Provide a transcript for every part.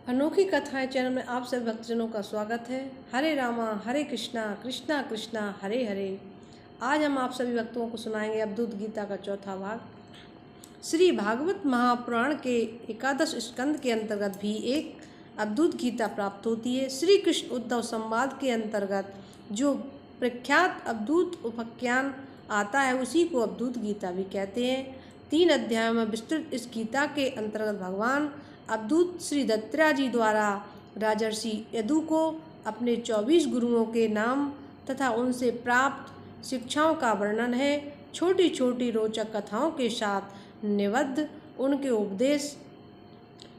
अनोखी कथाएं चैनल में आप सभी भक्तजनों का स्वागत है। हरे रामा हरे कृष्णा कृष्णा कृष्णा हरे हरे। आज हम आप सभी भक्तों को सुनाएंगे अवधूत गीता का चौथा भाग। श्री भागवत महापुराण के 11 स्कंद के अंतर्गत भी एक अवधूत गीता प्राप्त होती है। श्री कृष्ण उद्धव संवाद के अंतर्गत जो प्रख्यात अवधूत उपाख्यान आता है उसी को अवधूत गीता भी कहते हैं। 3 अध्यायों में विस्तृत इस गीता के अंतर्गत भगवान अवधूत श्री दत्तात्रेय जी द्वारा राजर्षि यदु को अपने 24 गुरुओं के नाम तथा उनसे प्राप्त शिक्षाओं का वर्णन है। छोटी छोटी रोचक कथाओं के साथ निबद्ध उनके उपदेश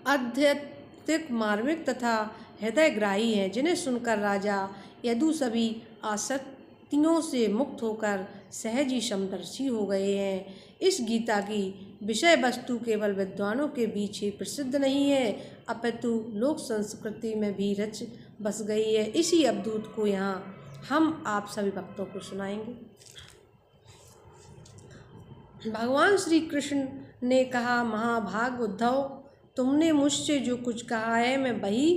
आध्यात्मिक मार्मिक तथा हृदयग्राही हैं, जिन्हें सुनकर राजा यदु सभी आसक्तियों से मुक्त होकर सहज ही समदर्शी हो गए हैं। इस गीता की विषय वस्तु केवल विद्वानों के बीच ही प्रसिद्ध नहीं है, अपितु लोक संस्कृति में भी रच बस गई है। इसी अवधूत को यहाँ हम आप सभी भक्तों को सुनाएंगे। भगवान श्री कृष्ण ने कहा, महाभाग उद्धव, तुमने मुझसे जो कुछ कहा है मैं वही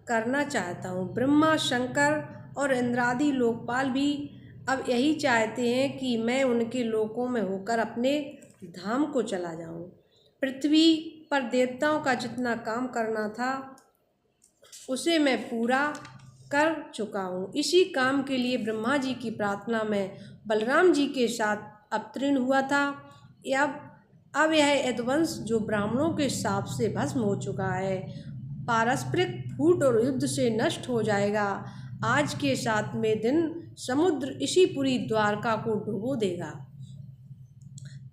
करना चाहता हूँ। ब्रह्मा, शंकर और इंद्रादि लोकपाल भी अब यही चाहते हैं कि मैं उनके लोकों में होकर अपने धाम को चला जाऊं। पृथ्वी पर देवताओं का जितना काम करना था उसे मैं पूरा कर चुका हूँ। इसी काम के लिए ब्रह्मा जी की प्रार्थना में बलराम जी के साथ अवतीर्ण हुआ था। अब यह यदुवंश जो ब्राह्मणों के शाप से भस्म हो चुका है, पारस्परिक फूट और युद्ध से नष्ट हो जाएगा। आज के 7वें दिन समुद्र इसी पूरी द्वारका को डुबो देगा।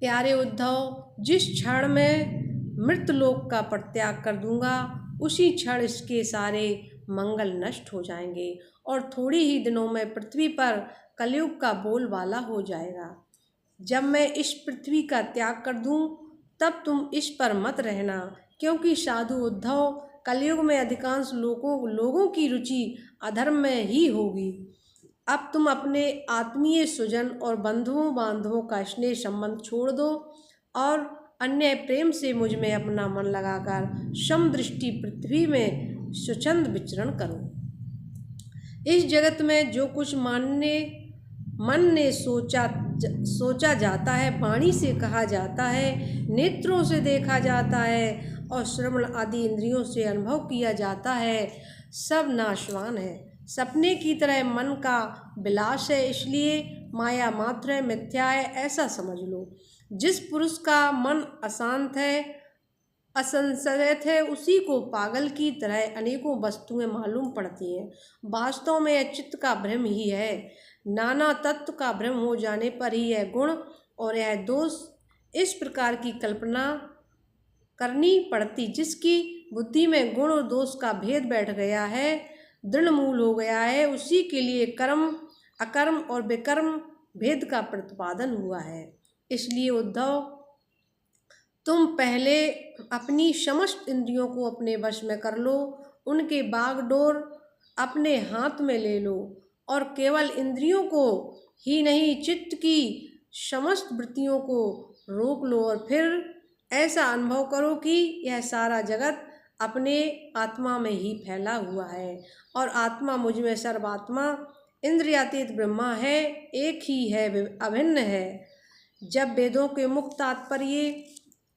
प्यारे उद्धव, जिस क्षण में मृतलोक का परित्याग कर दूंगा उसी क्षण इसके सारे मंगल नष्ट हो जाएंगे और थोड़ी ही दिनों में पृथ्वी पर कलयुग का बोलबाला हो जाएगा। जब मैं इस पृथ्वी का त्याग कर दूं तब तुम इस पर मत रहना, क्योंकि साधु उद्धव, कलयुग में अधिकांश लोगों की रुचि अधर्म में ही होगी। अब तुम अपने आत्मीय स्वजन और बंधुओं बांधवों का स्नेह संबंध छोड़ दो और अन्य प्रेम से मुझ में अपना मन लगाकर समदृष्टि पृथ्वी में स्वच्छंद विचरण करो। इस जगत में जो कुछ मन ने सोचा जाता है, वाणी से कहा जाता है, नेत्रों से देखा जाता है और श्रवण आदि इंद्रियों से अनुभव किया जाता है, सब नाशवान है, सपने की तरह मन का विलास है, इसलिए माया मात्र है, मिथ्या है, ऐसा समझ लो। जिस पुरुष का मन अशांत है, असंशयित है, उसी को पागल की तरह अनेकों वस्तुएं मालूम पड़ती हैं। वास्तव में यह चित्त का भ्रम ही है। नाना तत्व का भ्रम हो जाने पर ही यह गुण और यह दोष, इस प्रकार की कल्पना करनी पड़ती जिसकी बुद्धि में गुण और दोष का भेद बैठ गया है, दृढ़मूल हो गया है, उसी के लिए कर्म, अकर्म और विकर्म भेद का प्रतिपादन हुआ है। इसलिए उद्धव, तुम पहले अपनी समस्त इंद्रियों को अपने वश में कर लो, उनके बागडोर अपने हाथ में ले लो और केवल इंद्रियों को ही नहीं, चित्त की समस्त वृत्तियों को रोक लो और फिर ऐसा अनुभव करो कि यह सारा जगत अपने आत्मा में ही फैला हुआ है और आत्मा मुझ में सर्वात्मा इंद्रियातीत ब्रह्मा है, एक ही है, अभिन्न है। जब वेदों के मुक्त तात्पर्य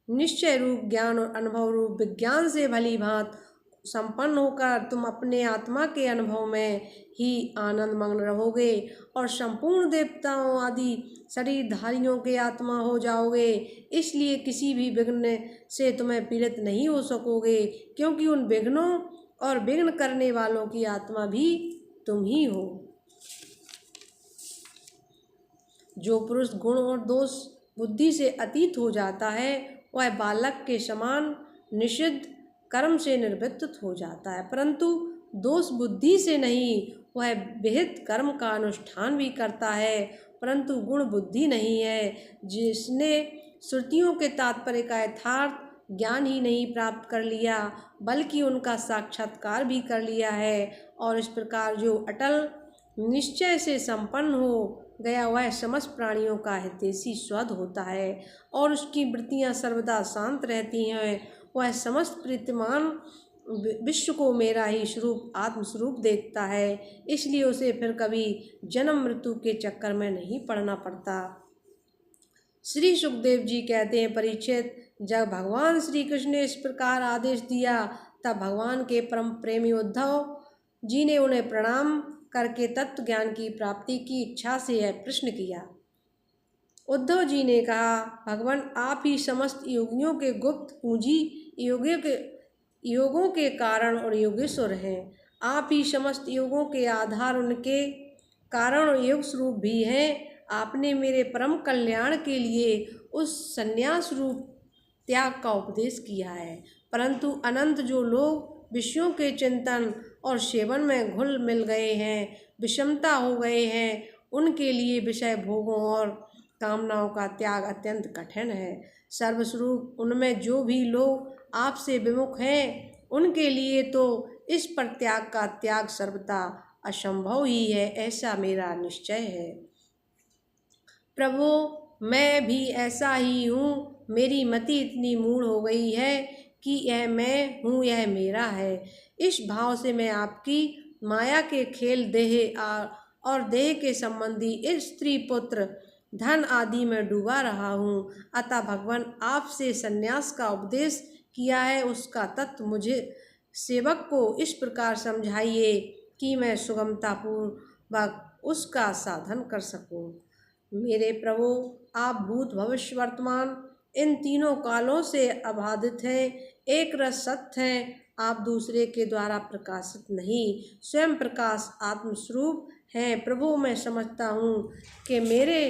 निश्चय रूप ज्ञान और अनुभव रूप विज्ञान से भली भांति संपन्न होकर तुम अपने आत्मा के अनुभव में ही आनंद मग्न रहोगे और संपूर्ण देवताओं आदि शरीरधारियों के आत्मा हो जाओगे। इसलिए किसी भी विघ्न से तुम्हें पीड़ित नहीं हो सकोगे, क्योंकि उन विघ्नों और विघ्न करने वालों की आत्मा भी तुम ही हो। जो पुरुष गुण और दोष बुद्धि से अतीत हो जाता है वह बालक के समान निषिद्ध कर्म से निवृत्त हो जाता है, परंतु दोष बुद्धि से नहीं, वह विहित कर्म का अनुष्ठान भी करता है, परंतु गुण बुद्धि नहीं है। जिसने श्रुतियों के तात्पर्य का यथार्थ ज्ञान ही नहीं प्राप्त कर लिया बल्कि उनका साक्षात्कार भी कर लिया है और इस प्रकार जो अटल निश्चय से संपन्न हो गया, वह समस्त प्राणियों का हितैषी स्वध होता है और उसकी वृत्तियाँ सर्वदा शांत रहती हैं। वह समस्त प्रीतिमान विश्व को मेरा ही स्वरूप आत्मस्वरूप देखता है, इसलिए उसे फिर कभी जन्म मृत्यु के चक्कर में नहीं पड़ना पड़ता। श्री सुखदेव जी कहते हैं, परीक्षित, जब भगवान श्री कृष्ण ने इस प्रकार आदेश दिया तब भगवान के परम प्रेमी उद्धव जी ने उन्हें प्रणाम करके तत्व ज्ञान की प्राप्ति की इच्छा से यह प्रश्न किया। उद्धव जी ने कहा, भगवान, आप ही समस्त योगियों के गुप्त पूंजी, योगों के कारण और योगेश्वर हैं। आप ही समस्त योगों के आधार, उनके कारण और योग स्वरूप भी हैं। आपने मेरे परम कल्याण के लिए उस संन्यास रूप त्याग का उपदेश किया है, परंतु अनंत जो लोग विषयों के चिंतन और सेवन में घुल मिल गए हैं, विषमता हो गए हैं, उनके लिए विषय भोगों और कामनाओं का त्याग अत्यंत कठिन है। सर्वस्वरूप उनमें जो भी लोग आपसे विमुख हैं, उनके लिए तो इस पर त्याग का त्याग सर्वथा असंभव ही है, ऐसा मेरा निश्चय है। प्रभु, मैं भी ऐसा ही हूँ। मेरी मति इतनी मूढ़ हो गई है कि यह मैं हूँ, यह मेरा है। इस भाव से मैं आपकी माया के खेल, देह और देह के संबंधी स्त्री, पुत्र, धन आदि में डूबा रहा हूँ। अतः भगवान, आपसे संन्यास का उपदेश किया है, उसका तत्व मुझे सेवक को इस प्रकार समझाइए कि मैं सुगमतापूर्वक उसका साधन कर सकूँ। मेरे प्रभु, आप भूत, भविष्य, वर्तमान इन तीनों कालों से अबाधित हैं, एक रस सत्य हैं। आप दूसरे के द्वारा प्रकाशित नहीं, स्वयं प्रकाश आत्मस्वरूप हैं। प्रभु, मैं समझता हूँ कि मेरे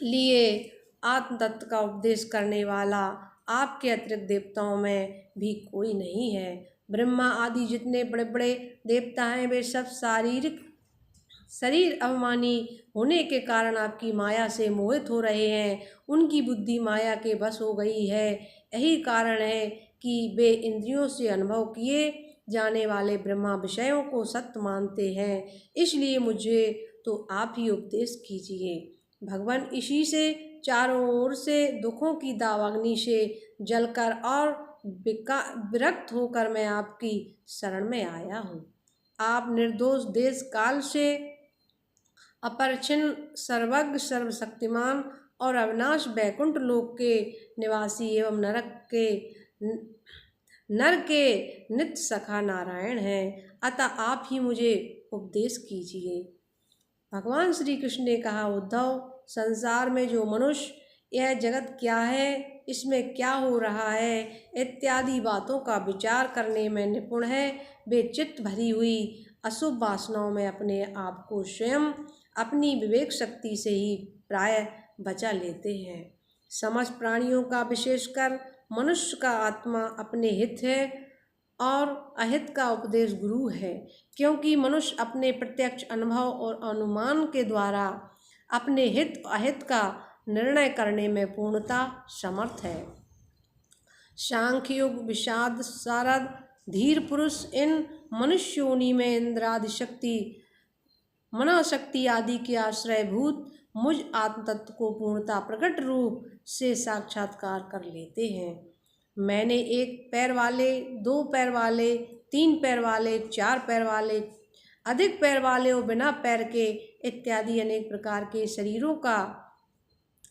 लिए आत्म तत्व का उपदेश करने वाला आपके अतिरिक्त देवताओं में भी कोई नहीं है। ब्रह्मा आदि जितने बड़े बड़े देवता हैं, वे सब शरीर अभिमानी होने के कारण आपकी माया से मोहित हो रहे हैं। उनकी बुद्धि माया के बस हो गई है। यही कारण है कि वे इंद्रियों से अनुभव किए जाने वाले ब्रह्मा विषयों को सत्य मानते हैं। इसलिए मुझे तो आप ही उपदेश कीजिए। भगवान, इसी से चारों ओर से दुखों की दावाग्नि से जलकर और विरक्त होकर मैं आपकी शरण में आया हूँ। आप निर्दोष, देश काल से अपरिच्छिन्न, सर्वज्ञ, सर्वशक्तिमान और अविनाश वैकुंठ लोक के निवासी एवं नर के नित्य सखा नारायण हैं। अतः आप ही मुझे उपदेश कीजिए। भगवान श्री कृष्ण ने कहा, उद्धव, संसार में जो मनुष्य यह जगत क्या है, इसमें क्या हो रहा है इत्यादि बातों का विचार करने में निपुण है, वे चित्त भरी हुई अशुभ वासनाओं में अपने आप को स्वयं अपनी विवेक शक्ति से ही प्रायः बचा लेते हैं। समस्त प्राणियों का, विशेषकर मनुष्य का आत्मा अपने हित है और अहित का उपदेश गुरु है, क्योंकि मनुष्य अपने प्रत्यक्ष अनुभव और अनुमान के द्वारा अपने हित अहित का निर्णय करने में पूर्णतः समर्थ है। सांख्य योग, विषाद, शारद, धीर पुरुष इन मनुष्य योनि में इंद्रादि शक्ति, मनोशक्ति आदि के आश्रयभूत मुझ आत्म तत्व को पूर्णतः प्रकट रूप से साक्षात्कार कर लेते हैं। मैंने एक पैर वाले, दो पैर वाले, तीन पैर वाले, चार पैर वाले, अधिक पैर वाले और बिना पैर के इत्यादि अनेक प्रकार के शरीरों का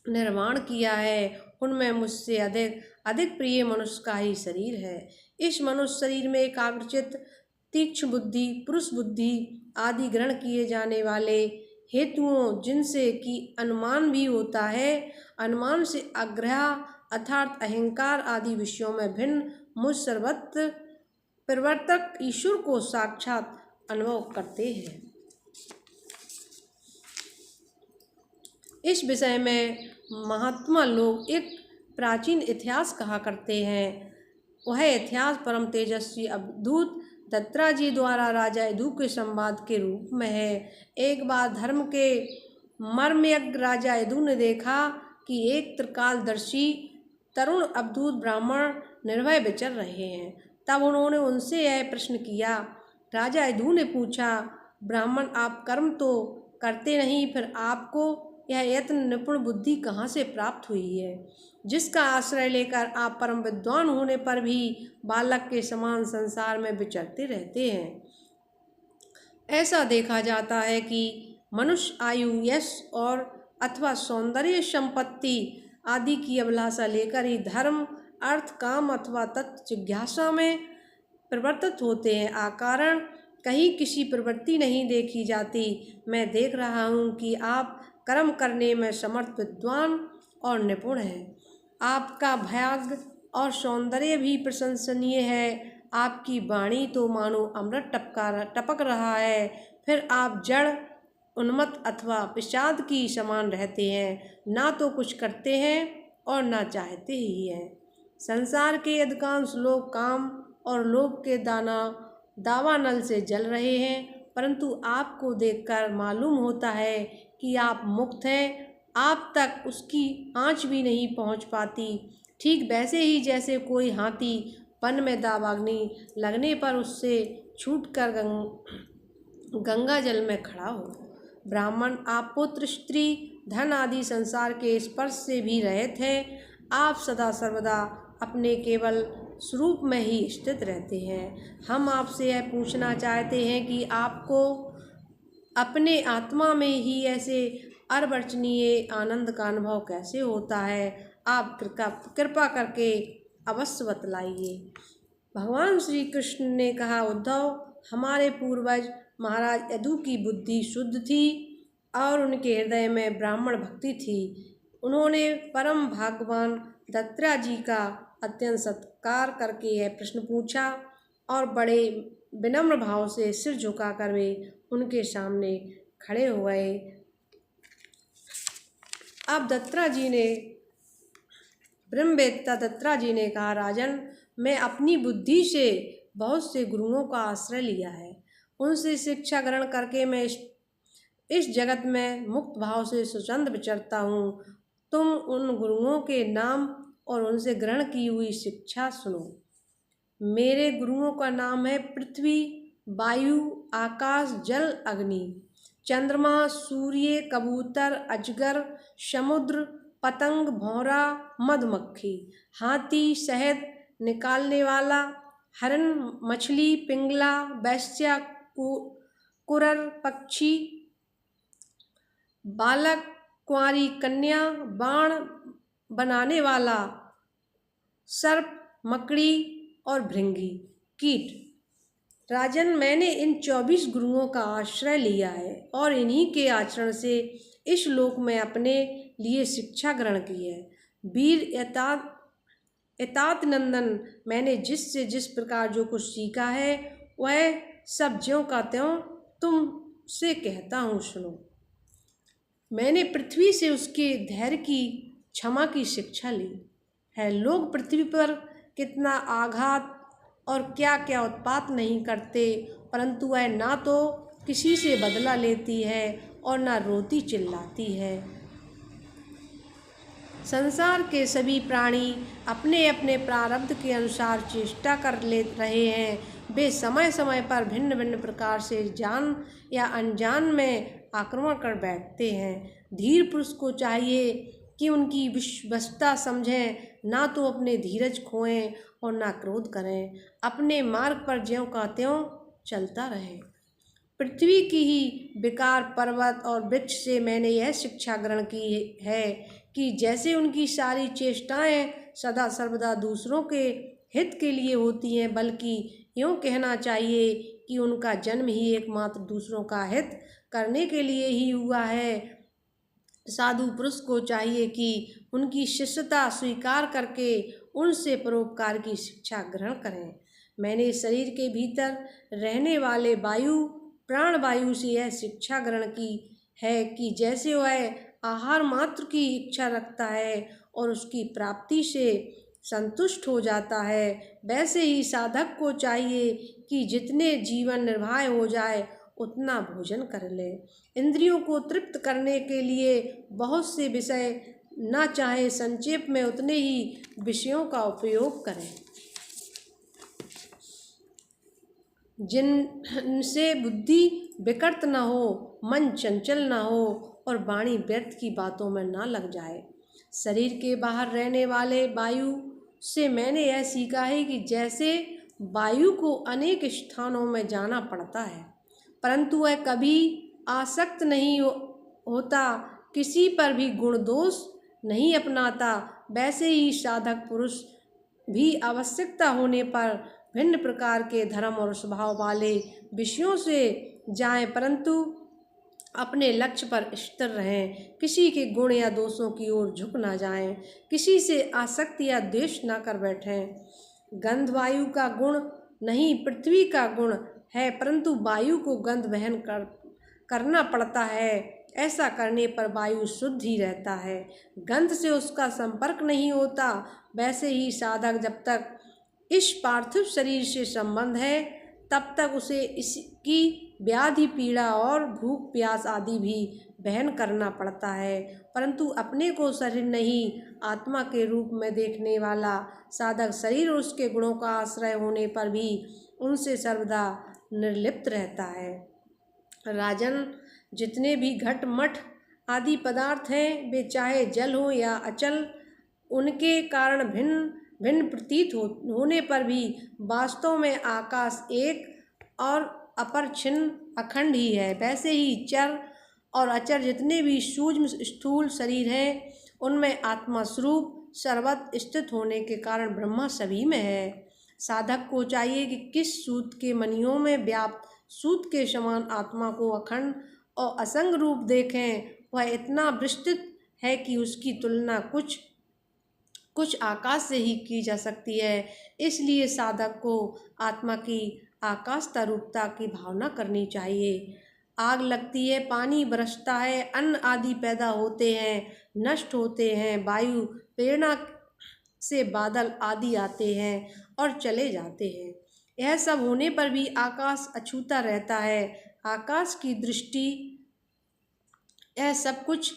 निर्माण किया है। उनमें मुझसे अधिक प्रिय मनुष्य का ही शरीर है। इस मनुष्य शरीर में एकाग्रचित्त, तीक्ष्ण बुद्धि, पुरुष बुद्धि आदि ग्रहण किए जाने वाले हेतुओं, जिनसे कि अनुमान भी होता है, अनुमान से आग्रह अर्थात अहंकार आदि विषयों में भिन्न मुझ सर्वत्र प्रवर्तक ईश्वर को साक्षात अनुभव करते हैं। इस विषय में महात्मा लोग एक प्राचीन इतिहास कहा करते हैं। वह इतिहास परम तेजस्वी अवधूत दत्ताजी द्वारा राजा यदु के संवाद के रूप में है। एक बार धर्म के मर्मज्ञ राजा यदु ने देखा कि एक त्रिकालदर्शी तरुण अवधूत ब्राह्मण निर्भय विचर रहे हैं। तब उन्होंने उनसे यह प्रश्न किया। राजा यदु ने पूछा, ब्राह्मण, आप कर्म तो करते नहीं, फिर आपको यह यत्न निपुण बुद्धि कहाँ से प्राप्त हुई है, जिसका आश्रय लेकर आप परम विद्वान होने पर भी बालक के समान संसार में विचरते रहते हैं। ऐसा देखा जाता है कि मनुष्य आयु, यश और अथवा सौंदर्य, संपत्ति आदि की अभिलाषा लेकर ही धर्म, अर्थ, काम अथवा तत्व जिज्ञासा में प्रवर्तित होते हैं। आकारण कहीं किसी प्रवृत्ति नहीं देखी जाती। मैं देख रहा हूँ कि आप कर्म करने में समर्थ, विद्वान और निपुण हैं। आपका भाग्य और सौंदर्य भी प्रशंसनीय है। आपकी वाणी तो मानो अमृत टपक रहा है। फिर आप जड़, उन्मत्त अथवा विषाद की समान रहते हैं, ना तो कुछ करते हैं और ना चाहते ही हैं। संसार के अधिकांश लोग काम और लोभ के दावानल से जल रहे हैं, परंतु आपको देखकर मालूम होता है कि आप मुक्त हैं। आप तक उसकी आँच भी नहीं पहुँच पाती। ठीक वैसे ही जैसे कोई हाथी वन में दावाग्नि लगने पर उससे छूटकर गंगा जल में खड़ा हो। ब्राह्मण, आप पुत्र, स्त्री, धन आदि संसार के स्पर्श से भी रहित हैं। आप सदा सर्वदा अपने केवल स्वरूप में ही स्थित रहते हैं। हम आपसे यह पूछना चाहते हैं कि आपको अपने आत्मा में ही ऐसे अवर्णनीय आनंद का अनुभव कैसे होता है। आप कृपा करके अवश्य बतलाइए। भगवान श्री कृष्ण ने कहा, उद्धव, हमारे पूर्वज महाराज यदु की बुद्धि शुद्ध थी और उनके हृदय में ब्राह्मण भक्ति थी। उन्होंने परम भाग्यवान दत्रा जी का अत्यंत सत्कार करके यह प्रश्न पूछा और बड़े विनम्र भाव से सिर झुकाकर वे उनके सामने खड़े हो गए। अब ब्रह्मवेत्ता दत्रा जी ने कहा, राजन, मैं अपनी बुद्धि से बहुत से गुरुओं का आश्रय लिया है। उनसे शिक्षा ग्रहण करके मैं इस जगत में मुक्त भाव से स्वच्छंद विचरता हूँ। तुम उन गुरुओं के नाम और उनसे ग्रहण की हुई शिक्षा सुनो। मेरे गुरुओं का नाम है पृथ्वी, वायु, आकाश, जल, अग्नि, चंद्रमा, सूर्य, कबूतर, अजगर, समुद्र, पतंग, भौरा, मधुमक्खी, हाथी, शहद निकालने वाला, हरण, मछली, पिंगला, वैश्या, कुरर, पक्षी, बालक, कुंवारी कन्या, बाण बनाने वाला, सर्प, मकड़ी और भृंगी कीट। राजन, मैंने इन 24 गुरुओं का आश्रय लिया है और इन्हीं के आचरण से इस लोक में अपने लिए शिक्षा ग्रहण की है। वीर यतात नंदन, मैंने जिससे जिस प्रकार जो कुछ सीखा है वह सब ज्यों का त्यों तुमसे कहता हूँ, सुनो। मैंने पृथ्वी से उसके धैर्य की, क्षमा की शिक्षा ली है। लोग पृथ्वी पर कितना आघात और क्या क्या उत्पात नहीं करते, परंतु वह ना तो किसी से बदला लेती है और ना रोती चिल्लाती है। संसार के सभी प्राणी अपने अपने प्रारब्ध के अनुसार चेष्टा कर ले रहे हैं। वे समय समय पर भिन्न भिन्न प्रकार से जान या अनजान में आक्रमण कर बैठते हैं। धीर पुरुष को चाहिए कि उनकी विश्वस्तता समझें, ना तो अपने धीरज खोएं और ना क्रोध करें। अपने मार्ग पर ज्यों का त्यों चलता रहे। पृथ्वी की ही विकार पर्वत और वृक्ष से मैंने यह शिक्षा ग्रहण की है कि जैसे उनकी सारी चेष्टाएं सदा सर्वदा दूसरों के हित के लिए होती हैं, बल्कि यूँ कहना चाहिए कि उनका जन्म ही एकमात्र दूसरों का हित करने के लिए ही हुआ है। साधु पुरुष को चाहिए कि उनकी शिष्यता स्वीकार करके उनसे परोपकार की शिक्षा ग्रहण करें। मैंने शरीर के भीतर रहने वाले वायु, प्राण वायु से यह शिक्षा ग्रहण की है कि जैसे वह आहार मात्र की इच्छा रखता है और उसकी प्राप्ति से संतुष्ट हो जाता है, वैसे ही साधक को चाहिए कि जितने जीवन निर्वाह हो जाए उतना भोजन कर ले। इंद्रियों को तृप्त करने के लिए बहुत से विषय न चाहे, संक्षेप में उतने ही विषयों का उपयोग करें जिनसे बुद्धि विकृत न हो, मन चंचल न हो और वाणी व्यर्थ की बातों में ना लग जाए। शरीर के बाहर रहने वाले वायु से मैंने यह सीखा है कि जैसे वायु को अनेक स्थानों में जाना पड़ता है, परंतु वह कभी आसक्त नहीं होता, किसी पर भी गुण दोष नहीं अपनाता, वैसे ही साधक पुरुष भी आवश्यकता होने पर भिन्न प्रकार के धर्म और स्वभाव वाले विषयों से जाएं, परंतु अपने लक्ष्य पर स्थिर रहें, किसी के गुण या दोषों की ओर झुक ना जाएं, किसी से आसक्ति या द्वेष ना कर बैठें। गंध वायु का गुण नहीं, पृथ्वी का गुण है, परंतु वायु को गंध वहन करना पड़ता है। ऐसा करने पर वायु शुद्ध ही रहता है, गंध से उसका संपर्क नहीं होता। वैसे ही साधक जब तक इस पार्थिव शरीर से संबंध है, तब तक उसे इसकी व्याधि पीड़ा और भूख प्यास आदि भी वहन करना पड़ता है, परंतु अपने को शरीर नहीं आत्मा के रूप में देखने वाला साधक शरीर और उसके गुणों का आश्रय होने पर भी उनसे सर्वदा निर्लिप्त रहता है। राजन, जितने भी घट मठ आदि पदार्थ हैं, वे चाहे जल हो या अचल, उनके कारण भिन्न भिन्न प्रतीत होने पर भी वास्तव में आकाश एक और अपरिच्छिन्न अखंड ही है। वैसे ही चर और अचर जितने भी सूक्ष्म स्थूल शरीर हैं, उनमें आत्मा स्वरूप सर्वत्र स्थित होने के कारण ब्रह्मा सभी में है। साधक को चाहिए कि किस सूत के मणियों में व्याप्त सूत के समान आत्मा को अखंड और असंग रूप देखें। वह इतना विस्तृत है कि उसकी तुलना कुछ आकाश से ही की जा सकती है। इसलिए साधक को आत्मा की आकाशता रूपता की भावना करनी चाहिए। आग लगती है, पानी बरसता है, अन्न आदि पैदा होते हैं, नष्ट होते हैं, वायु प्रेरणा से बादल आदि आते हैं और चले जाते हैं। यह सब होने पर भी आकाश अछूता रहता है। आकाश की दृष्टि यह सब कुछ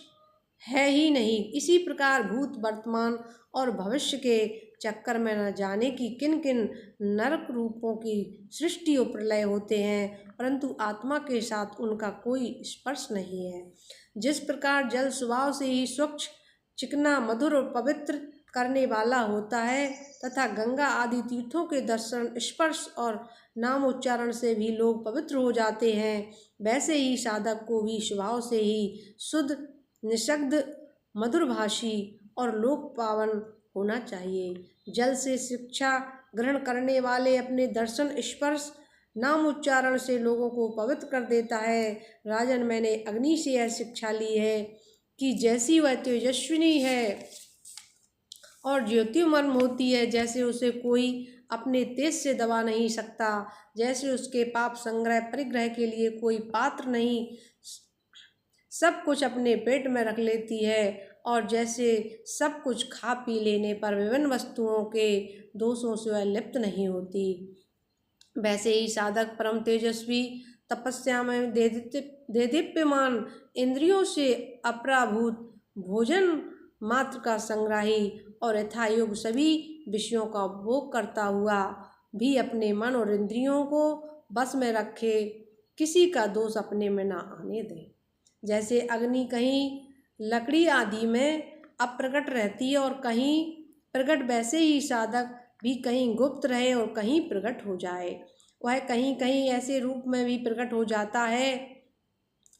है ही नहीं। इसी प्रकार भूत वर्तमान और भविष्य के चक्कर में न जाने की किन किन नरक रूपों की सृष्टि और प्रलय होते हैं, परंतु आत्मा के साथ उनका कोई स्पर्श नहीं है। जिस प्रकार जल स्वभाव से ही स्वच्छ, चिकना, मधुर और पवित्र करने वाला होता है, तथा गंगा आदि तीर्थों के दर्शन, स्पर्श और नाम उच्चारण से भी लोग पवित्र हो जाते हैं, वैसे ही साधक को भी स्वभाव से ही शुद्ध, निषग्ध, मधुरभाषी और लोक पावन होना चाहिए। जल से शिक्षा ग्रहण करने वाले अपने दर्शन, स्पर्श, नाम उच्चारण से लोगों को पवित्र कर देता है। राजन, मैंने अग्नि से यह शिक्षा ली है कि जैसी वह तेजस्विनी है और ज्योतिर्मय होती है, जैसे उसे कोई अपने तेज से दबा नहीं सकता, जैसे उसके पाप संग्रह परिग्रह के लिए कोई पात्र नहीं, सब कुछ अपने पेट में रख लेती है, और जैसे सब कुछ खा पी लेने पर विभिन्न वस्तुओं के दोषों से वह लिप्त नहीं होती, वैसे ही साधक परम तेजस्वी, तपस्या में देदीप्यमान, इंद्रियों से अपराभूत, भोजन मात्र का संग्राही और यथायोग सभी विषयों का उपभोग करता हुआ भी अपने मन और इंद्रियों को बस में रखे, किसी का दोष अपने में ना आने दे। जैसे अग्नि कहीं लकड़ी आदि में अप्रकट रहती है और कहीं प्रकट, वैसे ही साधक भी कहीं गुप्त रहे और कहीं प्रकट हो जाए। वह कहीं कहीं ऐसे रूप में भी प्रकट हो जाता है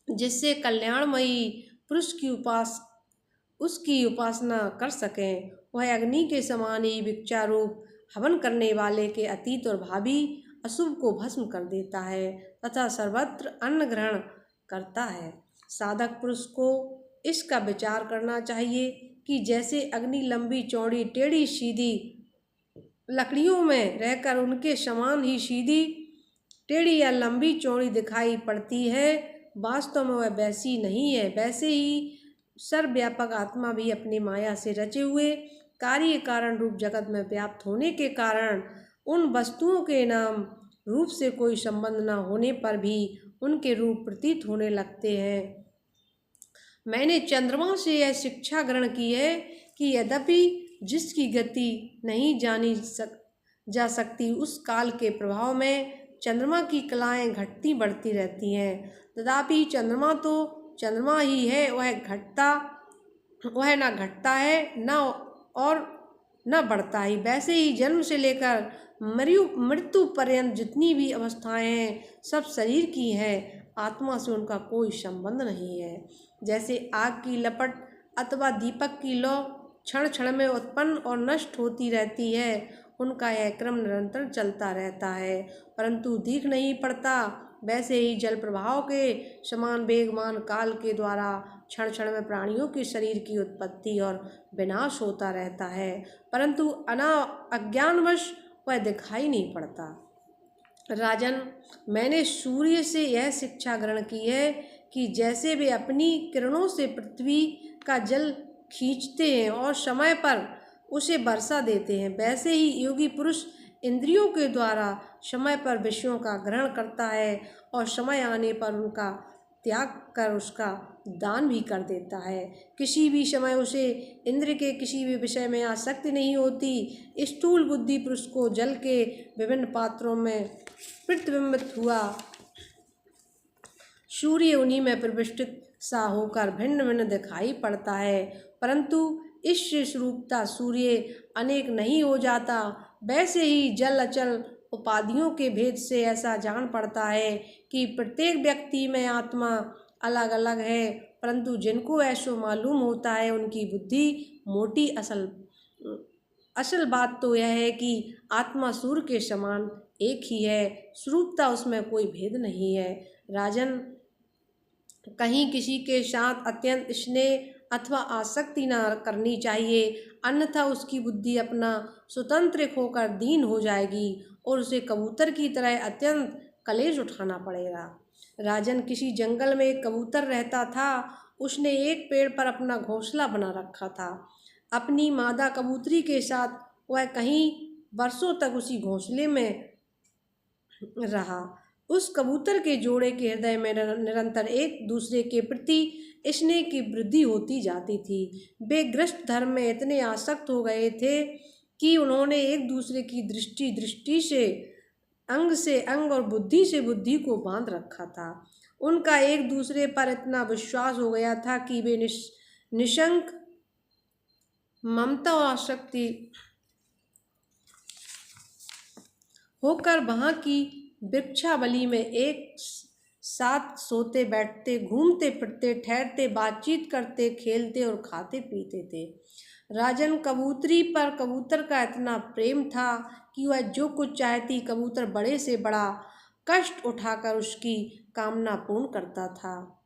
जिससे कल्याणमयी पुरुष की उसकी उपासना कर सकें। वह अग्नि के समान ही भिक्षारूप हवन करने वाले के अतीत और भावी अशुभ को भस्म कर देता है तथा सर्वत्र अन्न ग्रहण करता है। साधक पुरुष को इसका विचार करना चाहिए कि जैसे अग्नि लंबी चौड़ी टेढ़ी सीधी लकड़ियों में रहकर उनके समान ही सीधी टेढ़ी या लंबी चौड़ी दिखाई पड़ती है, वास्तव में वह वैसी नहीं है। वैसे ही सर्वव्यापक आत्मा भी अपनी माया से रचे हुए कार्य कारण रूप जगत में व्याप्त होने के कारण उन वस्तुओं के नाम रूप से कोई संबंध न होने पर भी उनके रूप प्रतीत होने लगते हैं। मैंने चंद्रमा से यह शिक्षा ग्रहण की है कि यद्यपि जिसकी गति नहीं जानी जा सकती, उस काल के प्रभाव में चंद्रमा की कलाएं घटती बढ़ती रहती हैं, तथापि चंद्रमा तो चंद्रमा ही है, वह न घटता है न बढ़ता ही। वैसे ही जन्म से लेकर मृत्यु पर्यंत जितनी भी अवस्थाएं हैं सब शरीर की हैं, आत्मा से उनका कोई संबंध नहीं है। जैसे आग की लपट अथवा दीपक की लौ क्षण क्षण में उत्पन्न और नष्ट होती रहती है, उनका यह क्रम निरंतर चलता रहता है परंतु दिख नहीं पड़ता। वैसे ही जल प्रभाव के समान वेगमान काल के द्वारा क्षण क्षण में प्राणियों के शरीर की उत्पत्ति और विनाश होता रहता है परंतु अज्ञानवश वह दिखाई नहीं पड़ता। राजन, मैंने सूर्य से यह शिक्षा ग्रहण की है कि जैसे वे अपनी किरणों से पृथ्वी का जल खींचते हैं और समय पर उसे वर्षा देते हैं, वैसे ही योगी पुरुष इंद्रियों के द्वारा समय पर विषयों का ग्रहण करता है और समय आने पर उनका त्याग कर उसका दान भी कर देता है। किसी भी समय उसे इंद्र के किसी भी विषय में आसक्ति नहीं होती। स्थूल बुद्धि पुरुष को जल के विभिन्न पात्रों में प्रतिबिंबित हुआ सूर्य उन्हीं में प्रतिष्ठित सा होकर भिन्न भिन्न दिखाई पड़ता है परंतु इससे स्वरूपता सूर्य अनेक नहीं हो जाता। वैसे ही जल अचल उपाधियों के भेद से ऐसा जान पड़ता है कि प्रत्येक व्यक्ति में आत्मा अलग अलग है परंतु जिनको ऐसा मालूम होता है उनकी बुद्धि मोटी। असल बात तो यह है कि आत्मा सूर्य के समान एक ही है, स्वरूपता उसमें कोई भेद नहीं है। राजन, कहीं किसी के साथ अत्यंत स्नेह अथवा आसक्ति न करनी चाहिए, अन्यथा उसकी बुद्धि अपना स्वतंत्र होकर दीन हो जाएगी और उसे कबूतर की तरह अत्यंत कलेश उठाना पड़ेगा। राजन, किसी जंगल में एक कबूतर रहता था। उसने एक पेड़ पर अपना घोंसला बना रखा था। अपनी मादा कबूतरी के साथ वह कहीं वर्षों तक उसी घोंसले में रहा। उस कबूतर के जोड़े के हृदय में निरंतर एक दूसरे के प्रति स्नेह की वृद्धि होती जाती थी। वे गृहस्थ धर्म में इतने आसक्त हो गए थे कि उन्होंने एक दूसरे की दृष्टि से अंग और बुद्धि से बुद्धि को बांध रखा था। उनका एक दूसरे पर इतना विश्वास हो गया था कि वे निशंक ममता और आसक्ति होकर वहाँ की वृक्षावली में एक साथ सोते बैठते, घूमते फिरते, ठहरते, बातचीत करते, खेलते और खाते पीते थे। राजन, कबूतरी पर कबूतर का इतना प्रेम था कि वह जो कुछ चाहती कबूतर बड़े से बड़ा कष्ट उठाकर उसकी कामना पूर्ण करता था।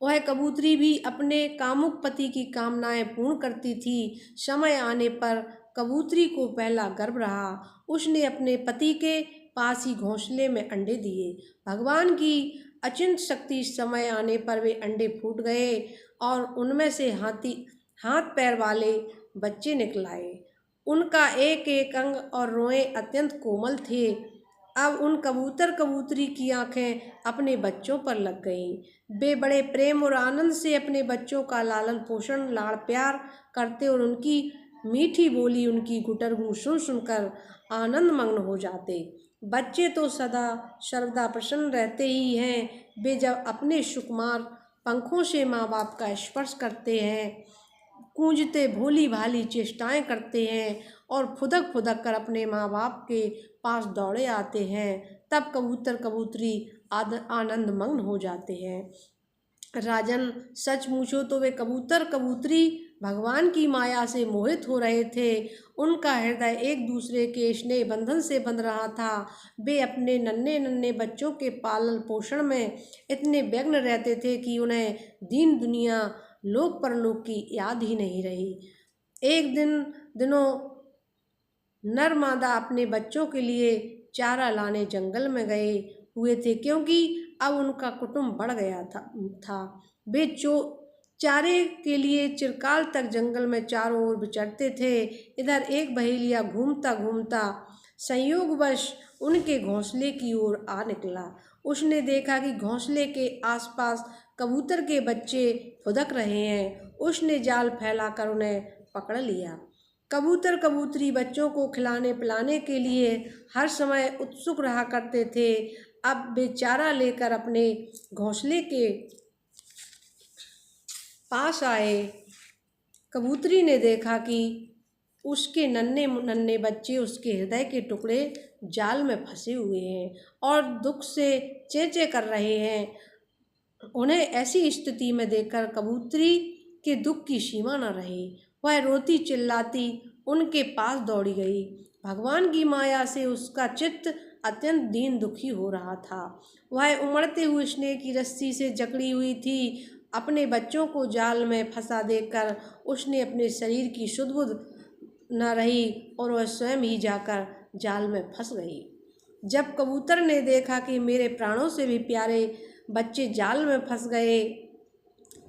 वह कबूतरी भी अपने कामुक पति की कामनाएं पूर्ण करती थी। समय आने पर कबूतरी को पहला गर्भ रहा। उसने अपने पति के पास ही घोंसले में अंडे दिए। भगवान की अचिंत शक्ति, समय आने पर वे अंडे फूट गए और उनमें से हाथ पैर वाले बच्चे निकल आए। उनका एक एक अंग और रोए अत्यंत कोमल थे। अब उन कबूतर कबूतरी की आंखें अपने बच्चों पर लग गईं। वे बड़े प्रेम और आनंद से अपने बच्चों का लालन पोषण लाड़ प्यार करते और उनकी मीठी बोली, उनकी गुटरगू सुन सुनकर आनंद मग्न हो जाते। बच्चे तो सदा सर्वदा प्रसन्न रहते ही हैं। वे जब अपने सुकुमार पंखों से माँ बाप का स्पर्श करते हैं, गूंजते भोली भाली चेष्टाएं करते हैं और फुदक फुदक कर अपने माँ बाप के पास दौड़े आते हैं, तब कबूतर कबूतरी आनंद मग्न हो जाते हैं। राजन, सच पूछो तो वे कबूतर कबूतरी भगवान की माया से मोहित हो रहे थे। उनका हृदय एक दूसरे के स्नेह बंधन से बंध रहा था। वे अपने नन्हे नन्हे बच्चों के पालन पोषण में इतने व्यग्र रहते थे कि उन्हें दीन दुनिया लोक परलोक की याद ही नहीं रही। एक दिनों नर मादा अपने बच्चों के लिए चारा लाने जंगल में गए हुए थे, क्योंकि अब उनका कुटुंब बढ़ गया था। वे चारे के लिए चिरकाल तक जंगल में चारों ओर विचरते थे। इधर एक बहेलिया घूमता घूमता संयोगवश उनके घोंसले की ओर आ निकला। उसने देखा कि घोंसले के आसपास कबूतर के बच्चे फुदक रहे हैं। उसने जाल फैलाकर उन्हें पकड़ लिया। कबूतर कबूतरी बच्चों को खिलाने पिलाने के लिए हर समय उत्सुक रहा करते थे। अब वे चारा लेकर अपने घोंसले के पास आए। कबूतरी ने देखा कि उसके नन्हे नन्हे बच्चे, उसके हृदय के टुकड़े जाल में फंसे हुए हैं और दुख से चेंचे कर रहे हैं। उन्हें ऐसी स्थिति में देखकर कबूतरी के दुख की सीमा न रही। वह रोती चिल्लाती उनके पास दौड़ी गई। भगवान की माया से उसका चित्त अत्यंत दीन दुखी हो रहा था। वह उमड़ते हुए स्नेह की रस्सी से जकड़ी हुई थी। अपने बच्चों को जाल में फंसा देखकर उसने अपने शरीर की सुध बुध न रही और वह स्वयं ही जाकर जाल में फंस गई। जब कबूतर ने देखा कि मेरे प्राणों से भी प्यारे बच्चे जाल में फंस गए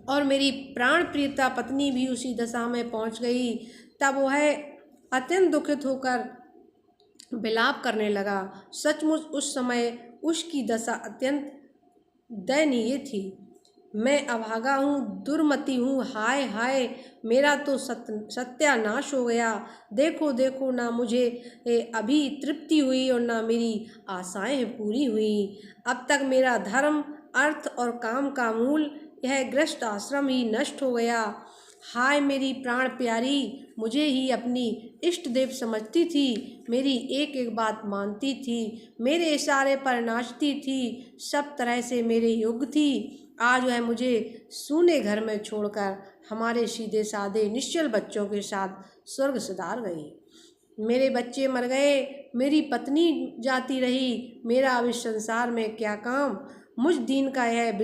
और मेरी प्राण प्रियता पत्नी भी उसी दशा में पहुंच गई, तब वह अत्यंत दुखित होकर विलाप करने लगा। सचमुच उस समय उसकी दशा अत्यंत दयनीय थी। मैं अभागा हूँ, दुर्मति हूँ, हाय हाय, मेरा तो सत्यानाश हो गया। देखो देखो, ना मुझे अभी तृप्ति हुई और ना मेरी आशाएं पूरी हुई। अब तक मेरा धर्म, अर्थ और काम का मूल यह गृहस्थ आश्रम ही नष्ट हो गया। हाय मेरी प्राण प्यारी, मुझे ही अपनी इष्ट देव समझती थी, मेरी एक एक बात मानती थी, मेरे इशारे पर नाचती थी, सब तरह से मेरे योग्य थी। आज वह मुझे सूने घर में छोड़कर हमारे सीधे साधे निश्चल बच्चों के साथ स्वर्ग सिधार गई। मेरे बच्चे मर गए, मेरी पत्नी जाती रही, मेरा अब इस संसार में क्या काम। मुझ दीन का यह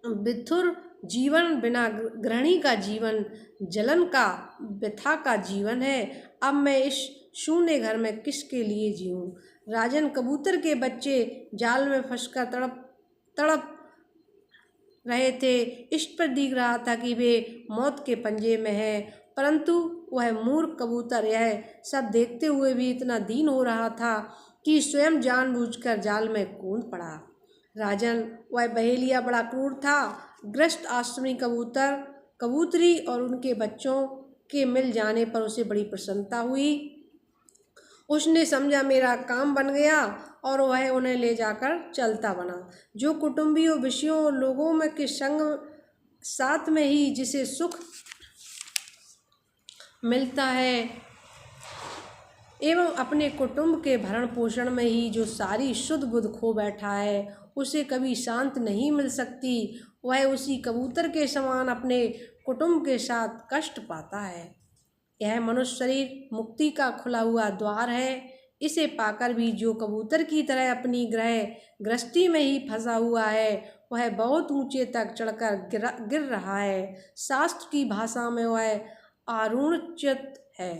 विथुर जीवन, बिना गृहिणी का जीवन, जलन का व्यथा का जीवन है। अब मैं इस शून्य घर में किसके लिए जीऊं। राजन, कबूतर के बच्चे जाल में फंसकर तड़प रहे थे। इस पर दिख रहा था कि वे मौत के पंजे में है, परंतु वह मूर्ख कबूतर यह सब देखते हुए भी इतना दीन हो रहा था कि स्वयं जानबूझकर जाल में कूद पड़ा। राजन, वह बहेलिया बड़ा क्रूर था। गृहस्थ आश्रमी कबूतरी और उनके बच्चों के मिल जाने पर उसे बड़ी प्रसन्नता हुई। उसने समझा मेरा काम बन गया और वह उन्हें ले जाकर चलता बना। जो कुटुंबियों, विषयों और लोगों में के संग साथ में ही जिसे सुख मिलता है एवं अपने कुटुंब के भरण पोषण में ही जो सारी शुद्ध बुद्ध खो बैठा है, उसे कभी शांत नहीं मिल सकती। वह उसी कबूतर के समान अपने कुटुंब के साथ कष्ट पाता है। यह मनुष्य शरीर मुक्ति का खुला हुआ द्वार है। इसे पाकर भी जो कबूतर की तरह अपनी गृहस्थी में ही फंसा हुआ है, वह बहुत ऊंचे तक चढ़कर गिर रहा है। शास्त्र की भाषा में वह आरुणच्युत है।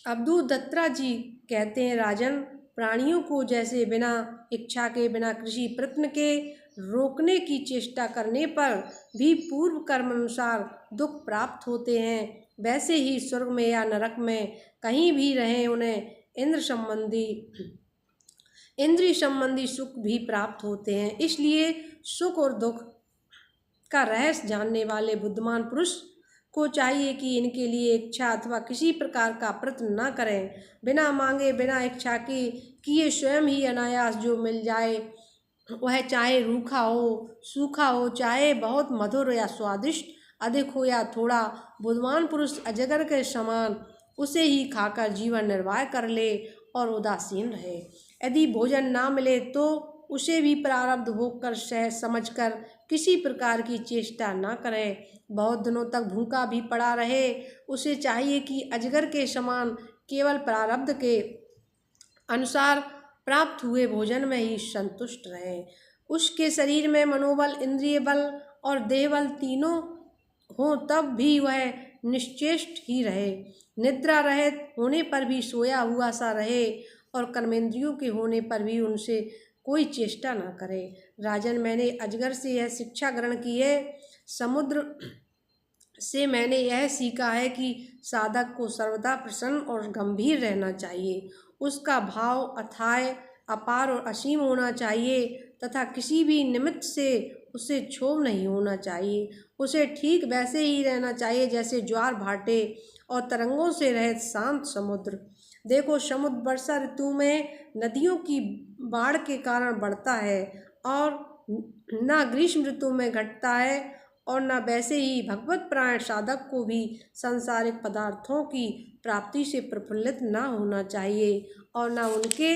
अवधूत दत्ता जी कहते हैं, राजन, प्राणियों को जैसे बिना इच्छा के, बिना किसी प्रयत्न के रोकने की चेष्टा करने पर भी पूर्व कर्म अनुसार दुख प्राप्त होते हैं, वैसे ही स्वर्ग में या नरक में कहीं भी रहें, उन्हें इंद्रिय संबंधी सुख भी प्राप्त होते हैं। इसलिए सुख और दुख का रहस्य जानने वाले बुद्धिमान पुरुष को चाहिए कि इनके लिए इच्छा अथवा किसी प्रकार का प्रयत्न न करें। बिना मांगे, बिना इच्छा के किए स्वयं ही अनायास जो मिल जाए, वह चाहे रूखा हो, सूखा हो, चाहे बहुत मधुर या स्वादिष्ट, अधिक हो या थोड़ा, बुद्धिमान पुरुष अजगर के समान उसे ही खाकर जीवन निर्वाह कर ले और उदासीन रहे। यदि भोजन ना मिले तो उसे भी प्रारब्ध भोग कर समझ कर किसी प्रकार की चेष्टा ना करे। बहुत दिनों तक भूखा भी पड़ा रहे, उसे चाहिए कि अजगर के समान केवल प्रारब्ध के अनुसार प्राप्त हुए भोजन में ही संतुष्ट रहे। उसके शरीर में मनोबल, इंद्रिय बल और देह बल तीनों हों, तब भी वह निश्चेष्ट ही रहे। निद्रा रहित होने पर भी सोया हुआ सा रहे और कर्मेंद्रियों के होने पर भी उनसे कोई चेष्टा न करे। राजन, मैंने अजगर से यह शिक्षा ग्रहण की है। समुद्र से मैंने यह सीखा है कि साधक को सर्वदा प्रसन्न और गंभीर रहना चाहिए। उसका भाव अथाह, अपार और असीम होना चाहिए तथा किसी भी निमित्त से उसे क्षोभ नहीं होना चाहिए। उसे ठीक वैसे ही रहना चाहिए जैसे ज्वार भाटे और तरंगों से रहित शांत समुद्र। देखो, समुद्र वर्षा ऋतु में नदियों की बाढ़ के कारण बढ़ता है और न ग्रीष्म ऋतु में घटता है, और न वैसे ही भगवत प्राण साधक को भी सांसारिक पदार्थों की प्राप्ति से प्रफुल्लित न होना चाहिए और न उनके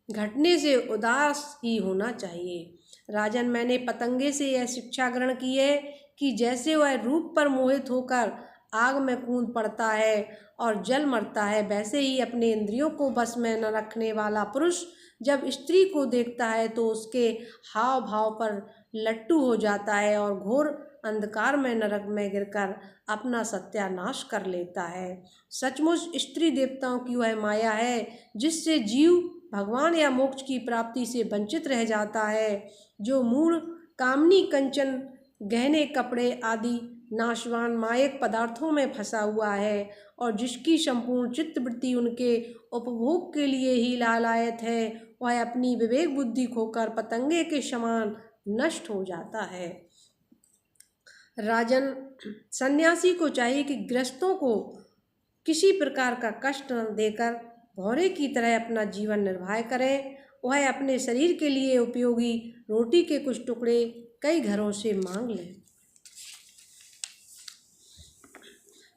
घटने से उदास ही होना चाहिए। राजन, मैंने पतंगे से यह शिक्षा ग्रहण की है कि जैसे वह रूप पर मोहित होकर आग में कूद पड़ता है और जल मरता है, वैसे ही अपने इंद्रियों को बस में न रखने वाला पुरुष जब स्त्री को देखता है तो उसके हाव भाव पर लट्टू हो जाता है और घोर अंधकार में नरक में गिरकर अपना सत्यानाश कर लेता है। सचमुच स्त्री देवताओं की वह माया है जिससे जीव भगवान या मोक्ष की प्राप्ति से वंचित रह जाता है। जो मूढ़ कामनी, कंचन, गहने, कपड़े आदि नाशवान मायक पदार्थों में फंसा हुआ है और जिसकी संपूर्ण चित्तवृत्ति उनके उपभोग के लिए ही लालायत है, वह अपनी विवेक बुद्धि खोकर पतंगे के समान नष्ट हो जाता है। राजन, सन्यासी को चाहिए कि गृहस्थों को किसी प्रकार का कष्ट न देकर भौरे की तरह अपना जीवन निर्वाह करें। वह अपने शरीर के लिए उपयोगी रोटी के कुछ टुकड़े कई घरों से मांग लें।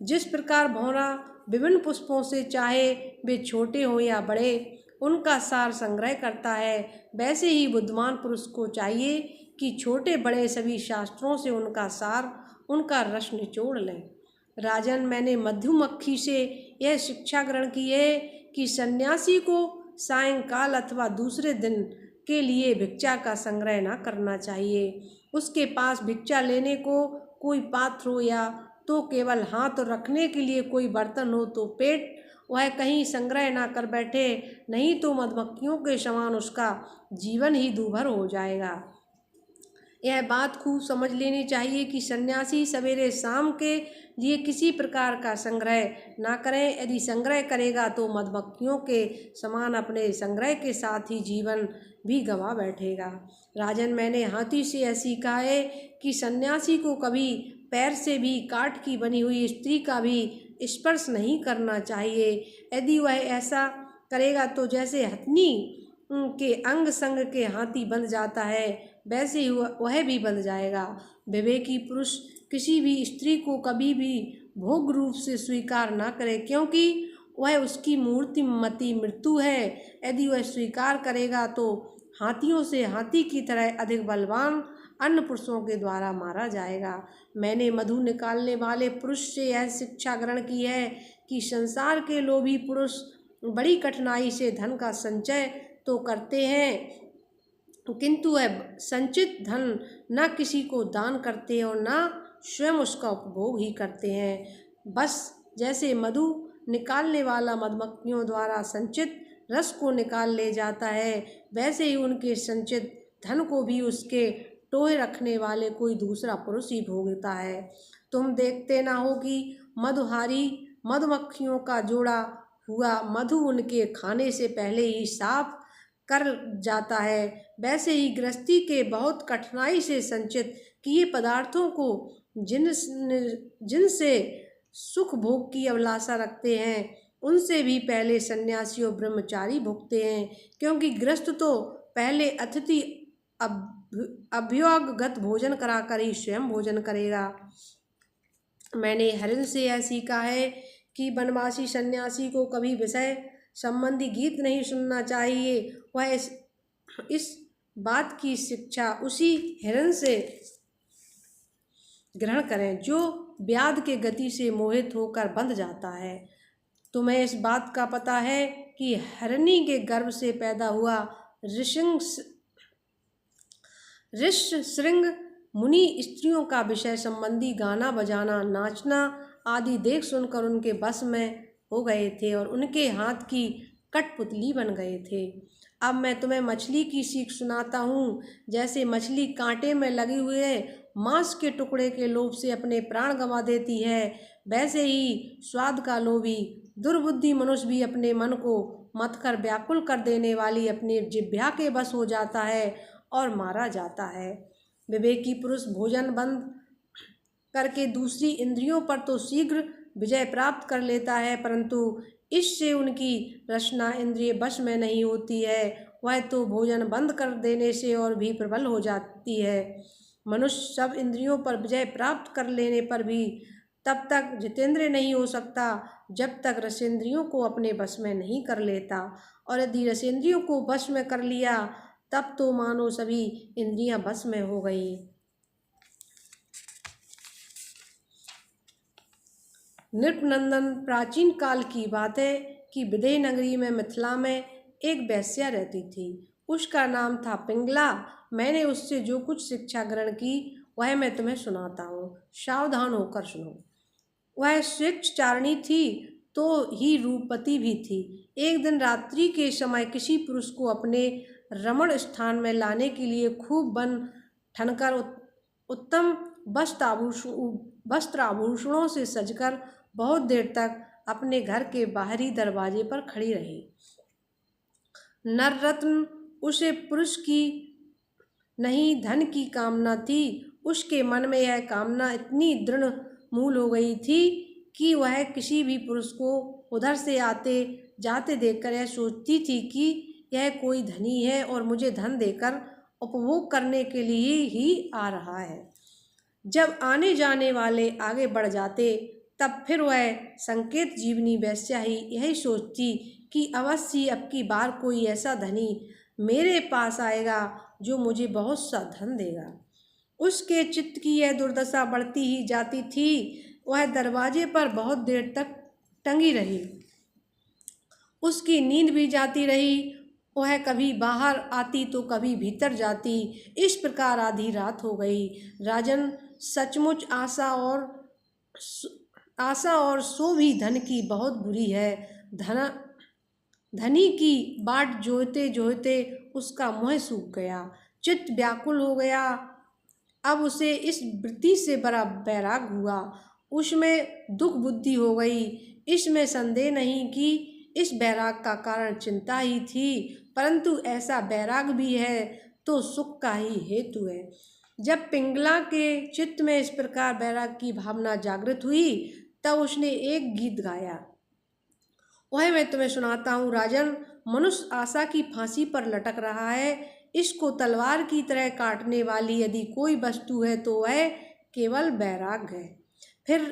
जिस प्रकार भौरा विभिन्न पुष्पों से, चाहे वे छोटे हो या बड़े, उनका सार संग्रह करता है, वैसे ही बुद्धिमान पुरुष को चाहिए कि छोटे बड़े सभी शास्त्रों से उनका सार, उनका रस निचोड़ लें। राजन, मैंने मधुमक्खी से यह शिक्षा ग्रहण की है कि सन्यासी को सायंकाल अथवा दूसरे दिन के लिए भिक्षा का संग्रह न करना चाहिए। उसके पास भिक्षा लेने को कोई पात्र हो या तो केवल हाथ रखने के लिए कोई बर्तन हो तो पेट वह कहीं संग्रह ना कर बैठे, नहीं तो मधुमक्खियों के समान उसका जीवन ही दूभर हो जाएगा। यह बात खूब समझ लेनी चाहिए कि सन्यासी सवेरे शाम के लिए किसी प्रकार का संग्रह ना करें। यदि संग्रह करेगा तो मधुमक्खियों के समान अपने संग्रह के साथ ही जीवन भी गंवा बैठेगा। राजन, मैंने हाथी से यह सीखा है कि सन्यासी को कभी पैर से भी काठ की बनी हुई स्त्री का भी स्पर्श नहीं करना चाहिए। यदि वह ऐसा करेगा तो जैसे हथनी के अंग संग के हाथी बंध जाता है, वैसे ही वह भी बंध जाएगा। विवेकी पुरुष किसी भी स्त्री को कभी भी भोग रूप से स्वीकार ना करे, क्योंकि वह उसकी मूर्तिमती मृत्यु है। यदि वह स्वीकार करेगा तो हाथियों से हाथी की तरह अधिक बलवान अन्य पुरुषों के द्वारा मारा जाएगा। मैंने मधु निकालने वाले पुरुष से यह शिक्षा ग्रहण की है कि संसार के लोभी पुरुष बड़ी कठिनाई से धन का संचय तो करते हैं, किंतु वह संचित धन न किसी को दान करते और न स्वयं उसका उपभोग ही करते हैं। बस जैसे मधु निकालने वाला मधुमक्खियों द्वारा संचित रस को निकाल ले जाता है, वैसे ही उनके संचित धन को भी उसके टोहे रखने वाले कोई दूसरा पुरुष ही भोगता है। तुम देखते ना हो कि मधुहारी मधुमक्खियों का जोड़ा हुआ मधु उनके खाने से पहले ही साफ कर जाता है, वैसे ही गृहस्थी के बहुत कठिनाई से संचित किए पदार्थों को जिनसे सुख भोग की अभिलाषा रखते हैं, उनसे भी पहले सन्यासी और ब्रह्मचारी भुगते हैं, क्योंकि गृहस्थ तो पहले अतिथि अभ्योगत भोजन कराकर ही स्वयं भोजन करेगा। मैंने हरिण से यह सीखा है कि वनवासी सन्यासी को कभी विषय संबंधी गीत नहीं सुनना चाहिए। वह इस बात की शिक्षा उसी हिरण से ग्रहण करें जो व्याध के गति से मोहित होकर बंध जाता है। तुम्हें इस बात का पता है कि हरिणी के गर्भ से पैदा हुआ ऋष्यशृंग मुनि स्त्रियों का विषय संबंधी गाना बजाना, नाचना आदि देख सुनकर उनके बस में हो गए थे और उनके हाथ की कठपुतली बन गए थे। अब मैं तुम्हें मछली की सीख सुनाता हूँ। जैसे मछली कांटे में लगी हुए मांस के टुकड़े के लोभ से अपने प्राण गंवा देती है, वैसे ही स्वाद का लोभी दुर्बुद्धि मनुष्य भी अपने मन को मथकर व्याकुल कर देने वाली अपनी जिह्वा के बस हो जाता है और मारा जाता है। विवेकी पुरुष भोजन बंद करके दूसरी इंद्रियों पर तो शीघ्र विजय प्राप्त कर लेता है, परंतु इससे उनकी रचना इंद्रिय वश में नहीं होती है, वह तो भोजन बंद कर देने से और भी प्रबल हो जाती है। मनुष्य सब इंद्रियों पर विजय प्राप्त कर लेने पर भी तब तक जितेंद्रिय नहीं हो सकता जब तक रसेंद्रियों को अपने वश में नहीं कर लेता, और यदि रसेंद्रियों को वश में कर लिया तब तो मानो सभी इंद्रियां वश में हो गई। नृपनंदन, प्राचीन काल की बात है कि विदेह नगरी में मिथिला में एक वेश्या रहती थी। उसका नाम था पिंगला। मैंने उससे जो कुछ शिक्षा ग्रहण की वह मैं तुम्हें सुनाता हूँ, सावधान होकर सुनो। वह शिक्षाचारिणी थी तो ही रूपवती भी थी। एक दिन रात्रि के समय किसी पुरुष को अपने रमण स्थान में लाने के लिए खूब बन ठनकर उत्तम वस्त्र आभूषणों से सजकर बहुत देर तक अपने घर के बाहरी दरवाजे पर खड़ी रही। नररत्न, उसे पुरुष की नहीं धन की कामना थी। उसके मन में यह कामना इतनी दृढ़ मूल हो गई थी कि वह किसी भी पुरुष को उधर से आते जाते देखकर यह सोचती थी कि यह कोई धनी है और मुझे धन देकर उपभोग करने के लिए ही आ रहा है। जब आने जाने वाले आगे बढ़ जाते तब फिर वह संकेत जीवनी वैश्या ही यही सोचती कि अवश्य अब की बार कोई ऐसा धनी मेरे पास आएगा जो मुझे बहुत सा धन देगा। उसके चित्त की यह दुर्दशा बढ़ती ही जाती थी। वह दरवाजे पर बहुत देर तक टंगी रही। उसकी नींद भी जाती रही। वह कभी बाहर आती तो कभी भीतर जाती। इस प्रकार आधी रात हो गई। राजन, सचमुच आशा और सो भी धन की बहुत बुरी है। धनी की बाट जोहते जोहते उसका मुँह सूख गया, चित्त व्याकुल हो गया। अब उसे इस वृत्ति से बड़ा वैराग हुआ। उसमें दुख बुद्धि हो गई। इसमें संदेह नहीं कि इस वैराग का कारण चिंता ही थी, परंतु ऐसा वैराग भी है तो सुख का ही हेतु है। जब पिंगला के चित्त में इस प्रकार वैराग की भावना जागृत हुई तब उसने एक गीत गाया, वह मैं तुम्हें सुनाता हूँ। राजन, मनुष्य आशा की फांसी पर लटक रहा है। इसको तलवार की तरह काटने वाली यदि कोई वस्तु है तो वह केवल वैराग है। फिर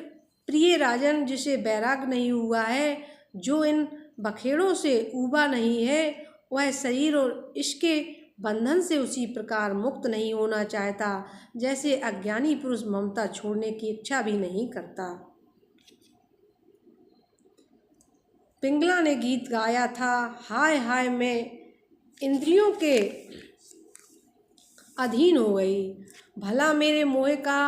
प्रिय राजन, जिसे वैराग नहीं हुआ है, जो इन बखेड़ों से ऊबा नहीं है, वह शरीर और इसके बंधन से उसी प्रकार मुक्त नहीं होना चाहता जैसे अज्ञानी पुरुष ममता छोड़ने की इच्छा भी नहीं करता। पिंगला ने गीत गाया था, हाय हाय मैं इंद्रियों के अधीन हो गई। भला मेरे मोह का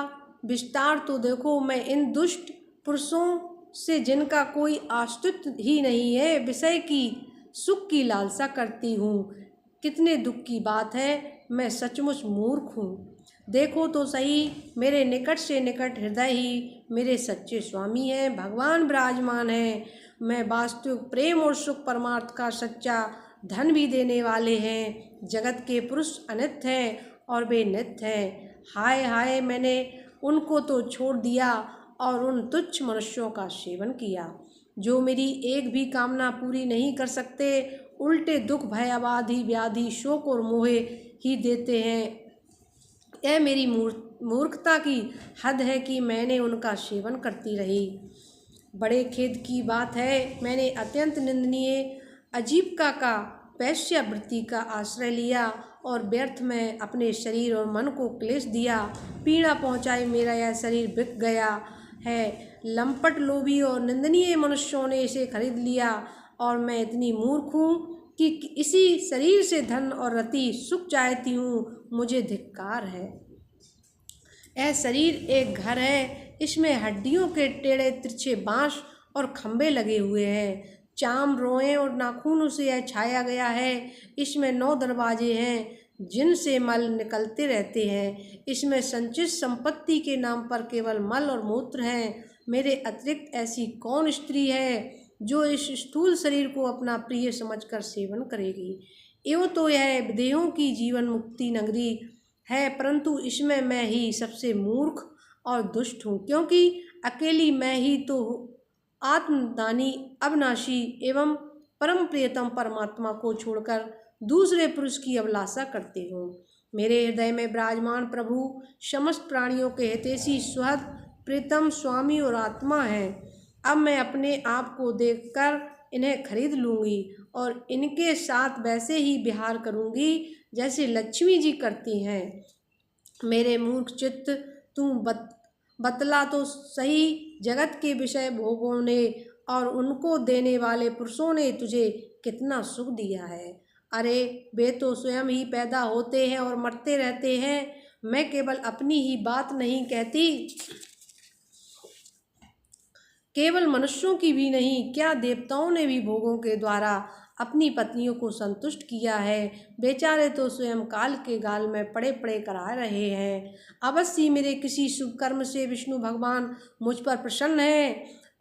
विस्तार तो देखो। मैं इन दुष्ट पुरुषों से जिनका कोई अस्तित्व ही नहीं है विषय की सुख की लालसा करती हूँ। कितने दुख की बात है, मैं सचमुच मूर्ख हूँ। देखो तो सही, मेरे निकट से निकट हृदय ही मेरे सच्चे स्वामी हैं, भगवान विराजमान हैं। मैं वास्तविक प्रेम और सुख परमार्थ का सच्चा धन भी देने वाले हैं। जगत के पुरुष अनित्य हैं और वे नित्य हैं। हाय हाय, मैंने उनको तो छोड़ दिया और उन तुच्छ मनुष्यों का सेवन किया जो मेरी एक भी कामना पूरी नहीं कर सकते, उल्टे दुख भय आबादी व्याधि शोक और मोह ही देते हैं। यह मेरी मूर्खता की हद है कि मैंने उनका सेवन करती रही। बड़े खेद की बात है, मैंने अत्यंत निंदनीय अजीविका का वैश्यावृत्ति का आश्रय लिया और व्यर्थ में अपने शरीर और मन को क्लेश दिया। पीड़ा पहुँचाई मेरा यह शरीर बिक गया है। लंपट लोभी और निंदनीय मनुष्यों ने इसे खरीद लिया और मैं इतनी मूर्ख हूँ कि इसी शरीर से धन और रति सुख चाहती हूँ। मुझे धिक्कार है। यह शरीर एक घर है, इसमें हड्डियों के टेढ़े तिरछे बाँस और खंभे लगे हुए हैं। चाम, रोएं और नाखूनों से यह छाया गया है। इसमें 9 दरवाजे हैं जिनसे मल निकलते रहते हैं। इसमें संचित संपत्ति के नाम पर केवल मल और मूत्र हैं। मेरे अतिरिक्त ऐसी कौन स्त्री है जो इस स्थूल शरीर को अपना प्रिय समझकर सेवन करेगी। एवं तो यह विदेहों की जीवन मुक्ति नगरी है, परंतु इसमें मैं ही सबसे मूर्ख और दुष्ट हूँ, क्योंकि अकेली मैं ही तो आत्मदानी, अविनाशी एवं परम प्रियतम परमात्मा को छोड़कर दूसरे पुरुष की अभिलाषा करती हूँ। मेरे हृदय में विराजमान प्रभु समस्त प्राणियों के हितैषी, सुहृद, प्रीतम स्वामी और आत्मा हैं। अब मैं अपने आप को देखकर इन्हें खरीद लूँगी और इनके साथ वैसे ही विहार करूँगी जैसे लक्ष्मी जी करती हैं। मेरे मूर्ख चित्त, तू बतला तो सही, जगत के विषय भोगों ने और उनको देने वाले पुरुषों ने तुझे कितना सुख दिया है। अरे वे तो स्वयं ही पैदा होते हैं और मरते रहते हैं। मैं केवल अपनी ही बात नहीं कहती, केवल मनुष्यों की भी नहीं, क्या देवताओं ने भी भोगों के द्वारा अपनी पत्नियों को संतुष्ट किया है। बेचारे तो स्वयं काल के गाल में पड़े पड़े करा रहे हैं। अवश्य मेरे किसी शुभ कर्म से विष्णु भगवान मुझ पर प्रसन्न है,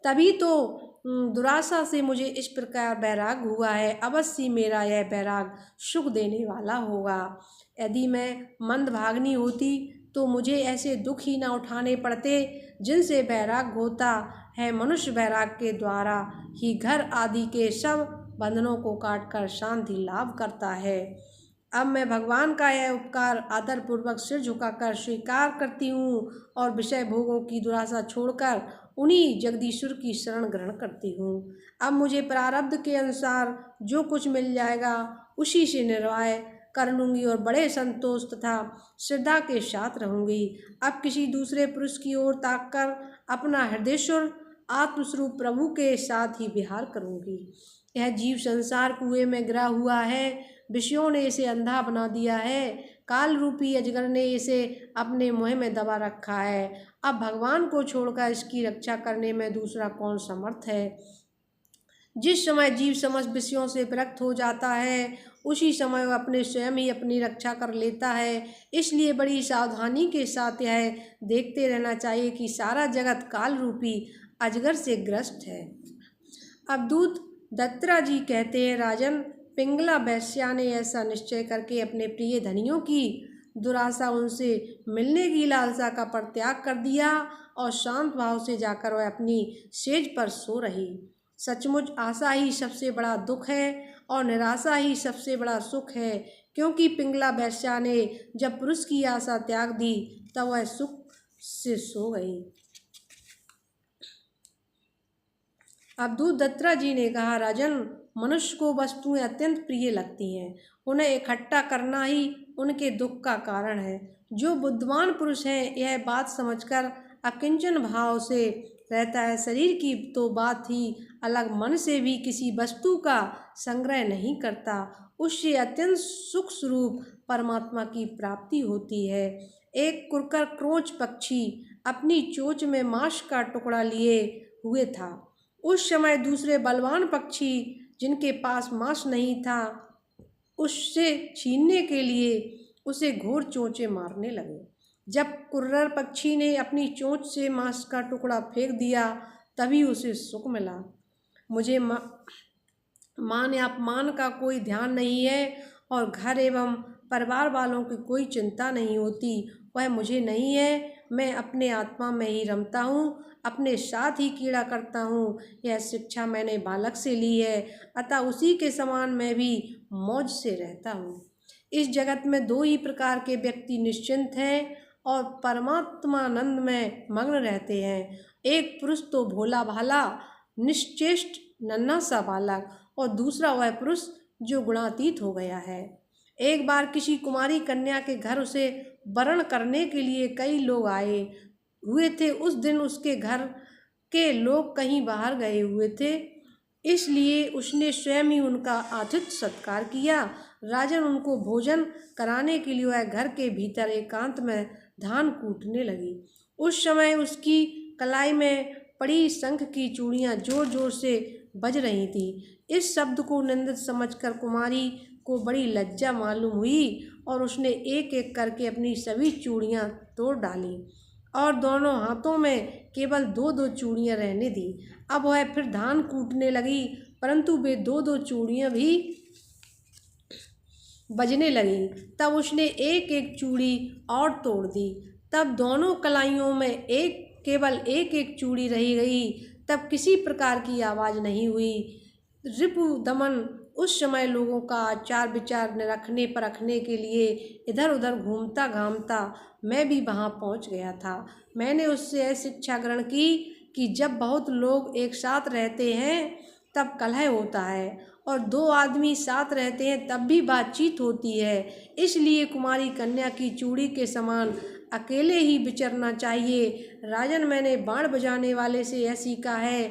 तभी तो दुराशा से मुझे इस प्रकार वैराग हुआ है। अवश्य मेरा यह वैराग सुख देने वाला होगा। यदि मैं मंदभागिनी होती तो मुझे ऐसे दुख ही न उठाने पड़ते जिनसे वैराग होता है। मनुष्य वैराग के द्वारा ही घर आदि के सब बंधनों को काटकर शांति लाभ करता है। अब मैं भगवान का यह उपकार आदरपूर्वक सिर झुकाकर स्वीकार करती हूँ और विषय भोगों की दुराशा छोड़कर उन्हीं जगदीश्वर की शरण ग्रहण करती हूँ। अब मुझे प्रारब्ध के अनुसार जो कुछ मिल जाएगा उसी से निर्वाह कर लूँगी और बड़े संतोष तथा श्रद्धा के साथ रहूँगी। अब किसी दूसरे पुरुष की ओर ताककर अपना हृदयेश्वर आत्मस्वरूप प्रभु के साथ ही विहार करूँगी। यह जीव संसार कुएं में गिरा हुआ है, विषयों ने इसे अंधा बना दिया है, काल रूपी अजगर ने इसे अपने मुँह में दबा रखा है। अब भगवान को छोड़कर इसकी रक्षा करने में दूसरा कौन समर्थ है। जिस समय जीव समस्त विषयों से विरक्त हो जाता है उसी समय वह अपने स्वयं ही अपनी रक्षा कर लेता है। इसलिए बड़ी सावधानी के साथ यह देखते रहना चाहिए कि सारा जगत काल रूपी अजगर से ग्रस्त है। अब दूत दत्तरा जी कहते हैं, राजन, पिंगला वैश्या ने ऐसा निश्चय करके अपने प्रिय धनियों की दुराशा, उनसे मिलने की लालसा का परित्याग कर दिया और शांत भाव से जाकर वह अपनी सेज पर सो रही। सचमुच आशा ही सबसे बड़ा दुख है और निराशा ही सबसे बड़ा सुख है, क्योंकि पिंगला वैश्या ने जब पुरुष की आशा त्याग दी तब वह सुख से सो गई। अब दूत दत्तरा जी ने कहा, राजन, मनुष्य को वस्तुएं अत्यंत प्रिय लगती हैं, उन्हें इकट्ठा करना ही उनके दुख का कारण है। जो बुद्धिमान पुरुष हैं यह बात समझकर अकिंचन भाव से रहता है। शरीर की तो बात ही अलग, मन से भी किसी वस्तु का संग्रह नहीं करता, उससे अत्यंत सुख स्वरूप परमात्मा की प्राप्ति होती है। एक कुरकर क्रोच पक्षी अपनी चोंच में मांस का टुकड़ा लिए हुए था। उस समय दूसरे बलवान पक्षी जिनके पास मांस नहीं था उससे छीनने के लिए उसे घोर चोंचे मारने लगे। जब कुर्रर पक्षी ने अपनी चोंच से मांस का टुकड़ा फेंक दिया तभी उसे सुख मिला। मुझे मान या अपमान का कोई ध्यान नहीं है और घर एवं परिवार वालों की कोई चिंता नहीं होती, वह मुझे नहीं है। मैं अपने आत्मा में ही रमता हूँ, अपने साथ ही कीड़ा करता हूँ। यह शिक्षा मैंने बालक से ली है, अतः उसी के समान मैं भी मौज से रहता हूँ। इस जगत में दो ही प्रकार के व्यक्ति निश्चिंत हैं और परमात्मानंद में मग्न रहते हैं। एक पुरुष तो भोला भाला निश्चेष्ट नन्हा सा बालक, और दूसरा वह पुरुष जो गुणातीत हो गया है। एक बार किसी कुमारी कन्या के घर उसे वरण करने के लिए कई लोग आए हुए थे। उस दिन उसके घर के लोग कहीं बाहर गए हुए थे, इसलिए उसने स्वयं ही उनका आतिथ्य सत्कार किया। राजन, उनको भोजन कराने के लिए वह घर के भीतर एकांत में धान कूटने लगी। उस समय उसकी कलाई में पड़ी शंख की चूड़ियाँ जोर जोर से बज रही थी। इस शब्द को निंदित समझकर कुमारी को बड़ी लज्जा मालूम हुई और उसने एक एक करके अपनी सभी चूड़ियाँ तोड़ डाली और दोनों हाथों में केवल दो दो चूड़ियाँ रहने दी। अब वह फिर धान कूटने लगी, परंतु वे दो दो चूड़ियाँ भी बजने लगी। तब उसने एक एक चूड़ी और तोड़ दी। तब दोनों कलाइयों में केवल एक एक चूड़ी रही गई। तब किसी प्रकार की आवाज़ नहीं हुई। रिपु दमन उस समय लोगों का आचार विचार निरखने परखने के लिए इधर उधर घूमता घामता मैं भी वहाँ पहुँच गया था। मैंने उससे यह शिक्षा ग्रहण की कि जब बहुत लोग एक साथ रहते हैं तब कलह होता है, और दो आदमी साथ रहते हैं तब भी बातचीत होती है। इसलिए कुमारी कन्या की चूड़ी के समान अकेले ही विचरना चाहिए। राजन, मैंने बाण बजाने वाले से यह सीखा है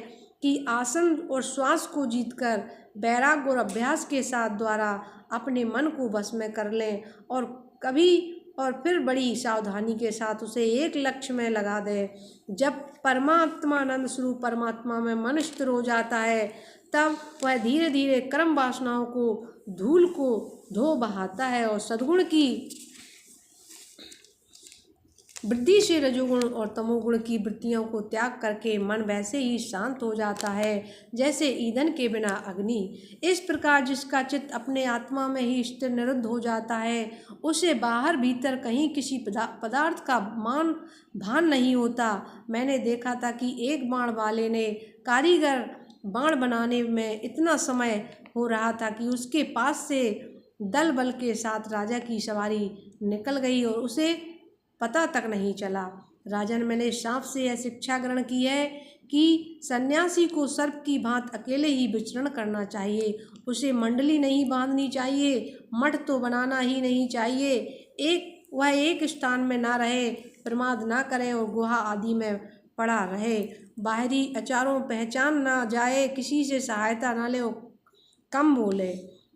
कि आसन और श्वास को जीतकर वैराग्य और अभ्यास के साथ द्वारा अपने मन को वश में कर लें, और कभी और फिर बड़ी सावधानी के साथ उसे एक लक्ष्य में लगा दे। जब परमात्मानंद स्वरूप परमात्मा में मन स्थिर हो जाता है तब वह धीरे धीरे कर्म वासनाओं को धूल को धो बहाता है और सद्गुण की वृद्धि से रजोगुण और तमोगुण की वृत्तियों को त्याग करके मन वैसे ही शांत हो जाता है जैसे ईंधन के बिना अग्नि। इस प्रकार जिसका चित्त अपने आत्मा में ही स्थिर निरुद्ध हो जाता है उसे बाहर भीतर कहीं किसी पदार्थ का भान नहीं होता। मैंने देखा था कि एक बाण वाले ने कारीगर बाण बनाने में इतना समय हो रहा था कि उसके पास से दल बल के साथ राजा की सवारी निकल गई और उसे पता तक नहीं चला। राजन, मैंने सांप से यह शिक्षा ग्रहण की है कि सन्यासी को सर्प की भांति अकेले ही विचरण करना चाहिए। उसे मंडली नहीं बांधनी चाहिए, मठ तो बनाना ही नहीं चाहिए। वह एक स्थान में ना रहे, प्रमाद ना करे और गुहा आदि में पड़ा रहे, बाहरी अचारों पहचान ना जाए, किसी से सहायता ना ले और कम बोले।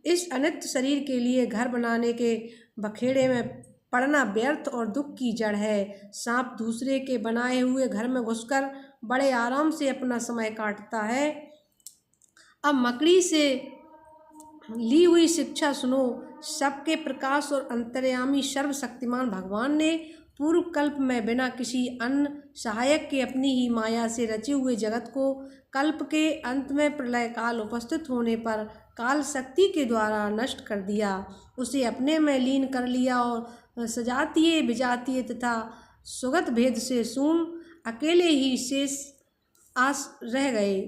इस अनित्य शरीर के लिए घर बनाने के बखेड़े में पड़ना व्यर्थ और दुख की जड़ है। सांप दूसरे के बनाए हुए घर में घुसकर बड़े आराम से अपना समय काटता है। अब मकड़ी से ली हुई शिक्षा सुनो। सबके प्रकाश और अंतर्यामी सर्वशक्तिमान भगवान ने पूर्व कल्प में बिना किसी अन्य सहायक के अपनी ही माया से रचे हुए जगत को कल्प के अंत में प्रलय काल उपस्थित होने पर काल शक्ति के द्वारा नष्ट कर दिया। उसे अपने में लीन कर लिया और सजातीय विजातीय तथा सुगत भेद से शून्य अकेले ही शेष आस रह गए।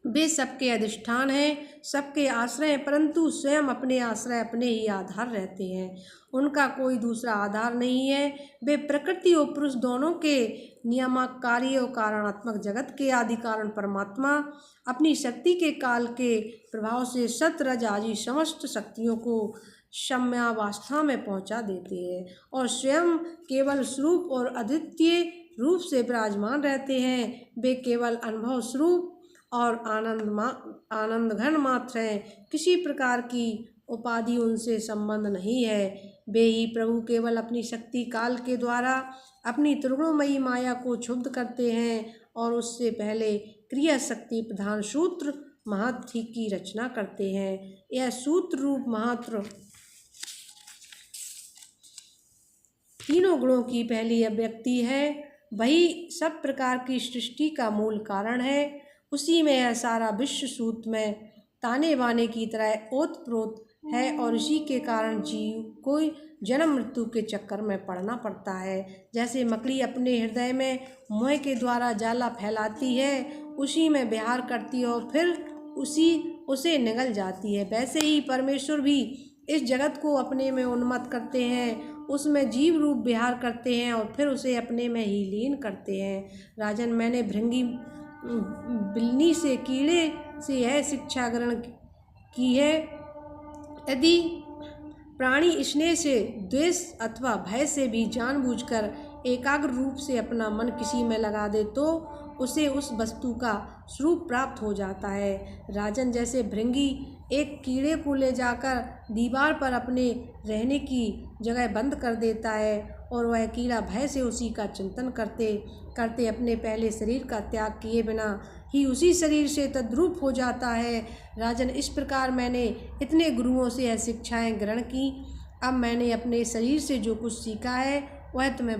वे सबके अधिष्ठान हैं, सबके आश्रय हैं, परंतु स्वयं अपने आश्रय अपने ही आधार रहते हैं। उनका कोई दूसरा आधार नहीं है। वे प्रकृति और पुरुष दोनों के नियामकारी और कारणात्मक जगत के आदि कारण परमात्मा अपनी शक्ति के काल के प्रभाव से सत रज आदि समस्त शक्तियों को सम्यावस्था में पहुंचा देते हैं और स्वयं केवल स्वरूप और अद्वितीय रूप से विराजमान रहते हैं। वे केवल अनुभव स्वरूप और आनंद घन मात्र हैं। किसी प्रकार की उपाधि उनसे संबंध नहीं है। वे ही प्रभु केवल अपनी शक्ति काल के द्वारा अपनी त्रिगुणमयी माया को क्षुब्ध करते हैं और उससे पहले क्रिया शक्ति प्रधान सूत्र महत्व की रचना करते हैं। यह सूत्र रूप महत्व तीनों गुणों की पहली अभिव्यक्ति है। वही सब प्रकार की सृष्टि का मूल कारण है। उसी में यह सारा विश्व सूत्र में ताने बाने की तरह ओतप्रोत है और इसी के कारण जीव को जन्म मृत्यु के चक्कर में पड़ना पड़ता है। जैसे मकड़ी अपने हृदय में मोह के द्वारा जाला फैलाती है, उसी में विहार करती है और फिर उसे निगल जाती है, वैसे ही परमेश्वर भी इस जगत को अपने में उन्मत्त करते हैं, उसमें जीव रूप विहार करते हैं और फिर उसे अपने में ही लीन करते हैं। राजन, मैंने भृंगी बिल्ली से कीड़े से यह शिक्षा ग्रहण की है, यदि प्राणी स्नेह से, द्वेष अथवा भय से भी जानबूझकर एकाग्र रूप से अपना मन किसी में लगा दे तो उसे उस वस्तु का स्वरूप प्राप्त हो जाता है। राजन, जैसे भृंगी एक कीड़े को ले जाकर दीवार पर अपने रहने की जगह बंद कर देता है और वह कीड़ा भय से उसी का चिंतन करते करते अपने पहले शरीर का त्याग किए बिना ही उसी शरीर से तद्रूप हो जाता है। राजन, इस प्रकार मैंने इतने गुरुओं से यह शिक्षाएं ग्रहण की। अब मैंने अपने शरीर से जो कुछ सीखा है वह तुम्हें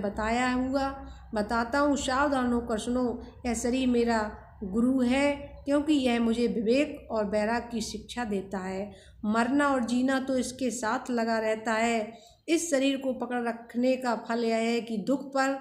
बताता हूँ। सावधान होकर सुनो। यह शरीर मेरा गुरु है, क्योंकि यह मुझे विवेक और वैराग्य की शिक्षा देता है। मरना और जीना तो इसके साथ लगा रहता है। इस शरीर को पकड़ रखने का फल यह है कि दुख पर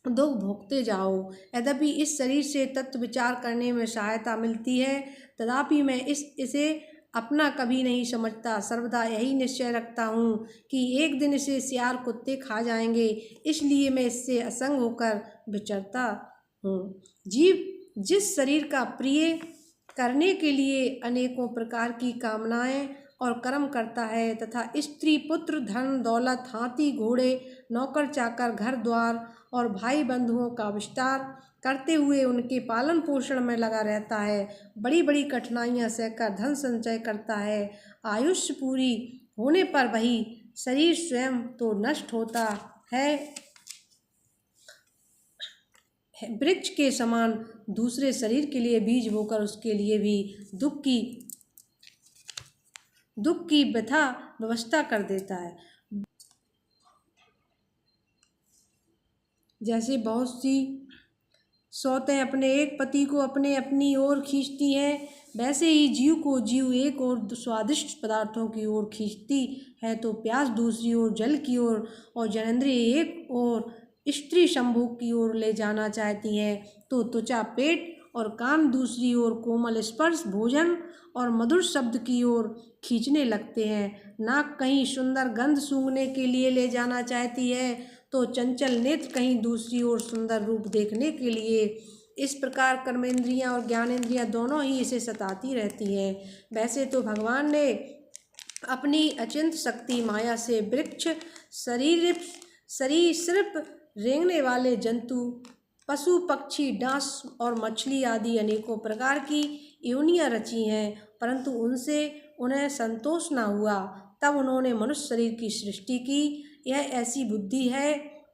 दुख भोगते जाओ। यद्यपि इस शरीर से तत्व विचार करने में सहायता मिलती है, तथापि मैं इसे अपना कभी नहीं समझता। सर्वदा यही निश्चय रखता हूँ कि एक दिन इसे सियार कुत्ते खा जाएंगे, इसलिए मैं इससे असंग होकर विचरता हूँ। जीव जिस शरीर का प्रिय करने के लिए अनेकों प्रकार की कामनाएं और कर्म करता है तथा स्त्री पुत्र धन दौलत हाथी घोड़े नौकर चाकर घर द्वार और भाई बंधुओं का विस्तार करते हुए उनके पालन पोषण में लगा रहता है, बड़ी बड़ी कठिनाइयां सहकर धन संचय करता है, आयुष्य पूरी होने पर वही शरीर स्वयं तो नष्ट होता है, वृक्ष के समान दूसरे शरीर के लिए बीज बोकर उसके लिए भी दुख की व्यथा व्यवस्था कर देता है। जैसे बहुत सी सौतें अपने एक पति को अपनी ओर खींचती हैं, वैसे ही जीव को जीव एक और स्वादिष्ट पदार्थों की ओर खींचती है तो प्यास दूसरी ओर जल की ओर और जननेंद्रिय एक और स्त्री संभोग की ओर ले जाना चाहती है तो त्वचा पेट और कान दूसरी ओर कोमल स्पर्श भोजन और मधुर शब्द की ओर खींचने लगते हैं। नाक कहीं सुंदर गंध सूंघने के लिए ले जाना चाहती है तो चंचल नेत्र कहीं दूसरी ओर सुंदर रूप देखने के लिए। इस प्रकार कर्मेंद्रियां और ज्ञानेंद्रियां दोनों ही इसे सताती रहती हैं। वैसे तो भगवान ने अपनी अचिंत शक्ति माया से वृक्ष सरीसृप रेंगने वाले जंतु पशु पक्षी डांस और मछली आदि अनेकों प्रकार की योनियां रची हैं, परंतु उनसे उन्हें संतोष न हुआ। तब उन्होंने मनुष्य शरीर की सृष्टि की। यह ऐसी बुद्धि है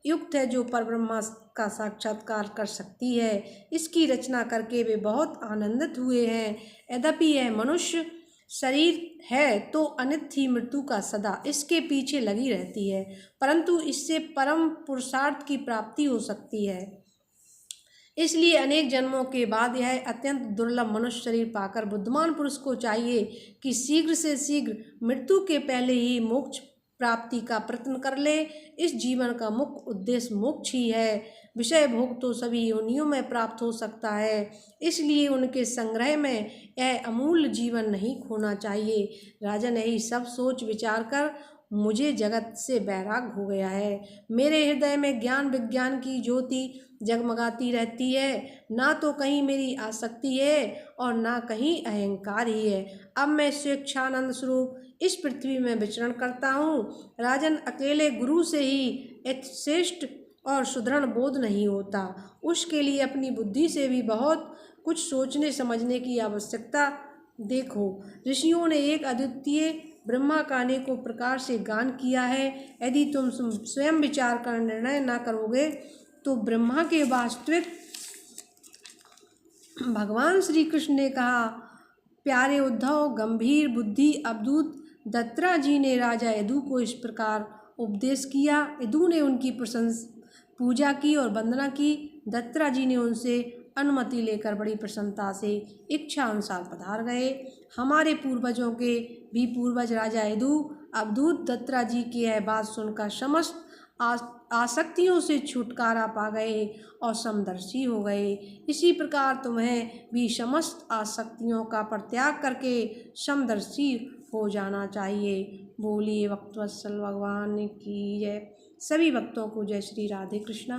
युक्त है जो परब्रह्मा का साक्षात्कार कर सकती है। इसकी रचना करके वे बहुत आनंदित हुए हैं। यद्यपि यह मनुष्य शरीर है तो अनित्य ही मृत्यु का सदा इसके पीछे लगी रहती है, परंतु इससे परम पुरुषार्थ की प्राप्ति हो सकती है। इसलिए अनेक जन्मों के बाद यह अत्यंत दुर्लभ मनुष्य शरीर पाकर बुद्धिमान पुरुष को चाहिए कि शीघ्र से शीघ्र मृत्यु के पहले ही मोक्ष प्राप्ति का प्रयत्न कर ले। इस जीवन का मुख्य उद्देश्य मोक्ष ही है। विषय भोग तो सभी योनियों में प्राप्त हो सकता है, इसलिए उनके संग्रह में यह अमूल्य जीवन नहीं खोना चाहिए। राजन यही सब सोच विचार कर मुझे जगत से वैराग हो गया है। मेरे हृदय में ज्ञान विज्ञान की ज्योति जगमगाती रहती है, ना तो कहीं मेरी आसक्ति है और ना कहीं अहंकार ही है। अब मैं स्वेच्छानंद स्वरूप इस पृथ्वी में विचरण करता हूँ। राजन, अकेले गुरु से ही श्रेष्ठ और सुदृढ़ बोध नहीं होता, उसके लिए अपनी बुद्धि से भी बहुत कुछ सोचने समझने की आवश्यकता। देखो, ऋषियों ने एक अद्वितीय ब्रह्मा का अनेकों प्रकार से गान किया है। यदि तुम स्वयं विचार कर निर्णय न करोगे तो ब्रह्मा के वास्तविक भगवान श्री कृष्ण ने कहा, प्यारे उद्धव, गंभीर बुद्धि अवधूत दत्रा जी ने राजा यदु को इस प्रकार उपदेश किया। यदु ने उनकी पूजा की और वंदना की। दत्रा जी ने उनसे अनुमति लेकर बड़ी प्रसन्नता से इच्छा अनुसार पधार गए। हमारे पूर्वजों के भी पूर्वज राजा यदु अवधूत दत्रा जी की यह बात सुनकर समस्त आसक्तियों से छुटकारा पा गए और समदर्शी हो गए। इसी प्रकार तुम्हें भी समस्त आसक्तियों का परित्याग करके समदर्शी हो जाना चाहिए। बोलिए भक्तवत्सल भगवान की जय। सभी भक्तों को जय श्री राधे कृष्णा।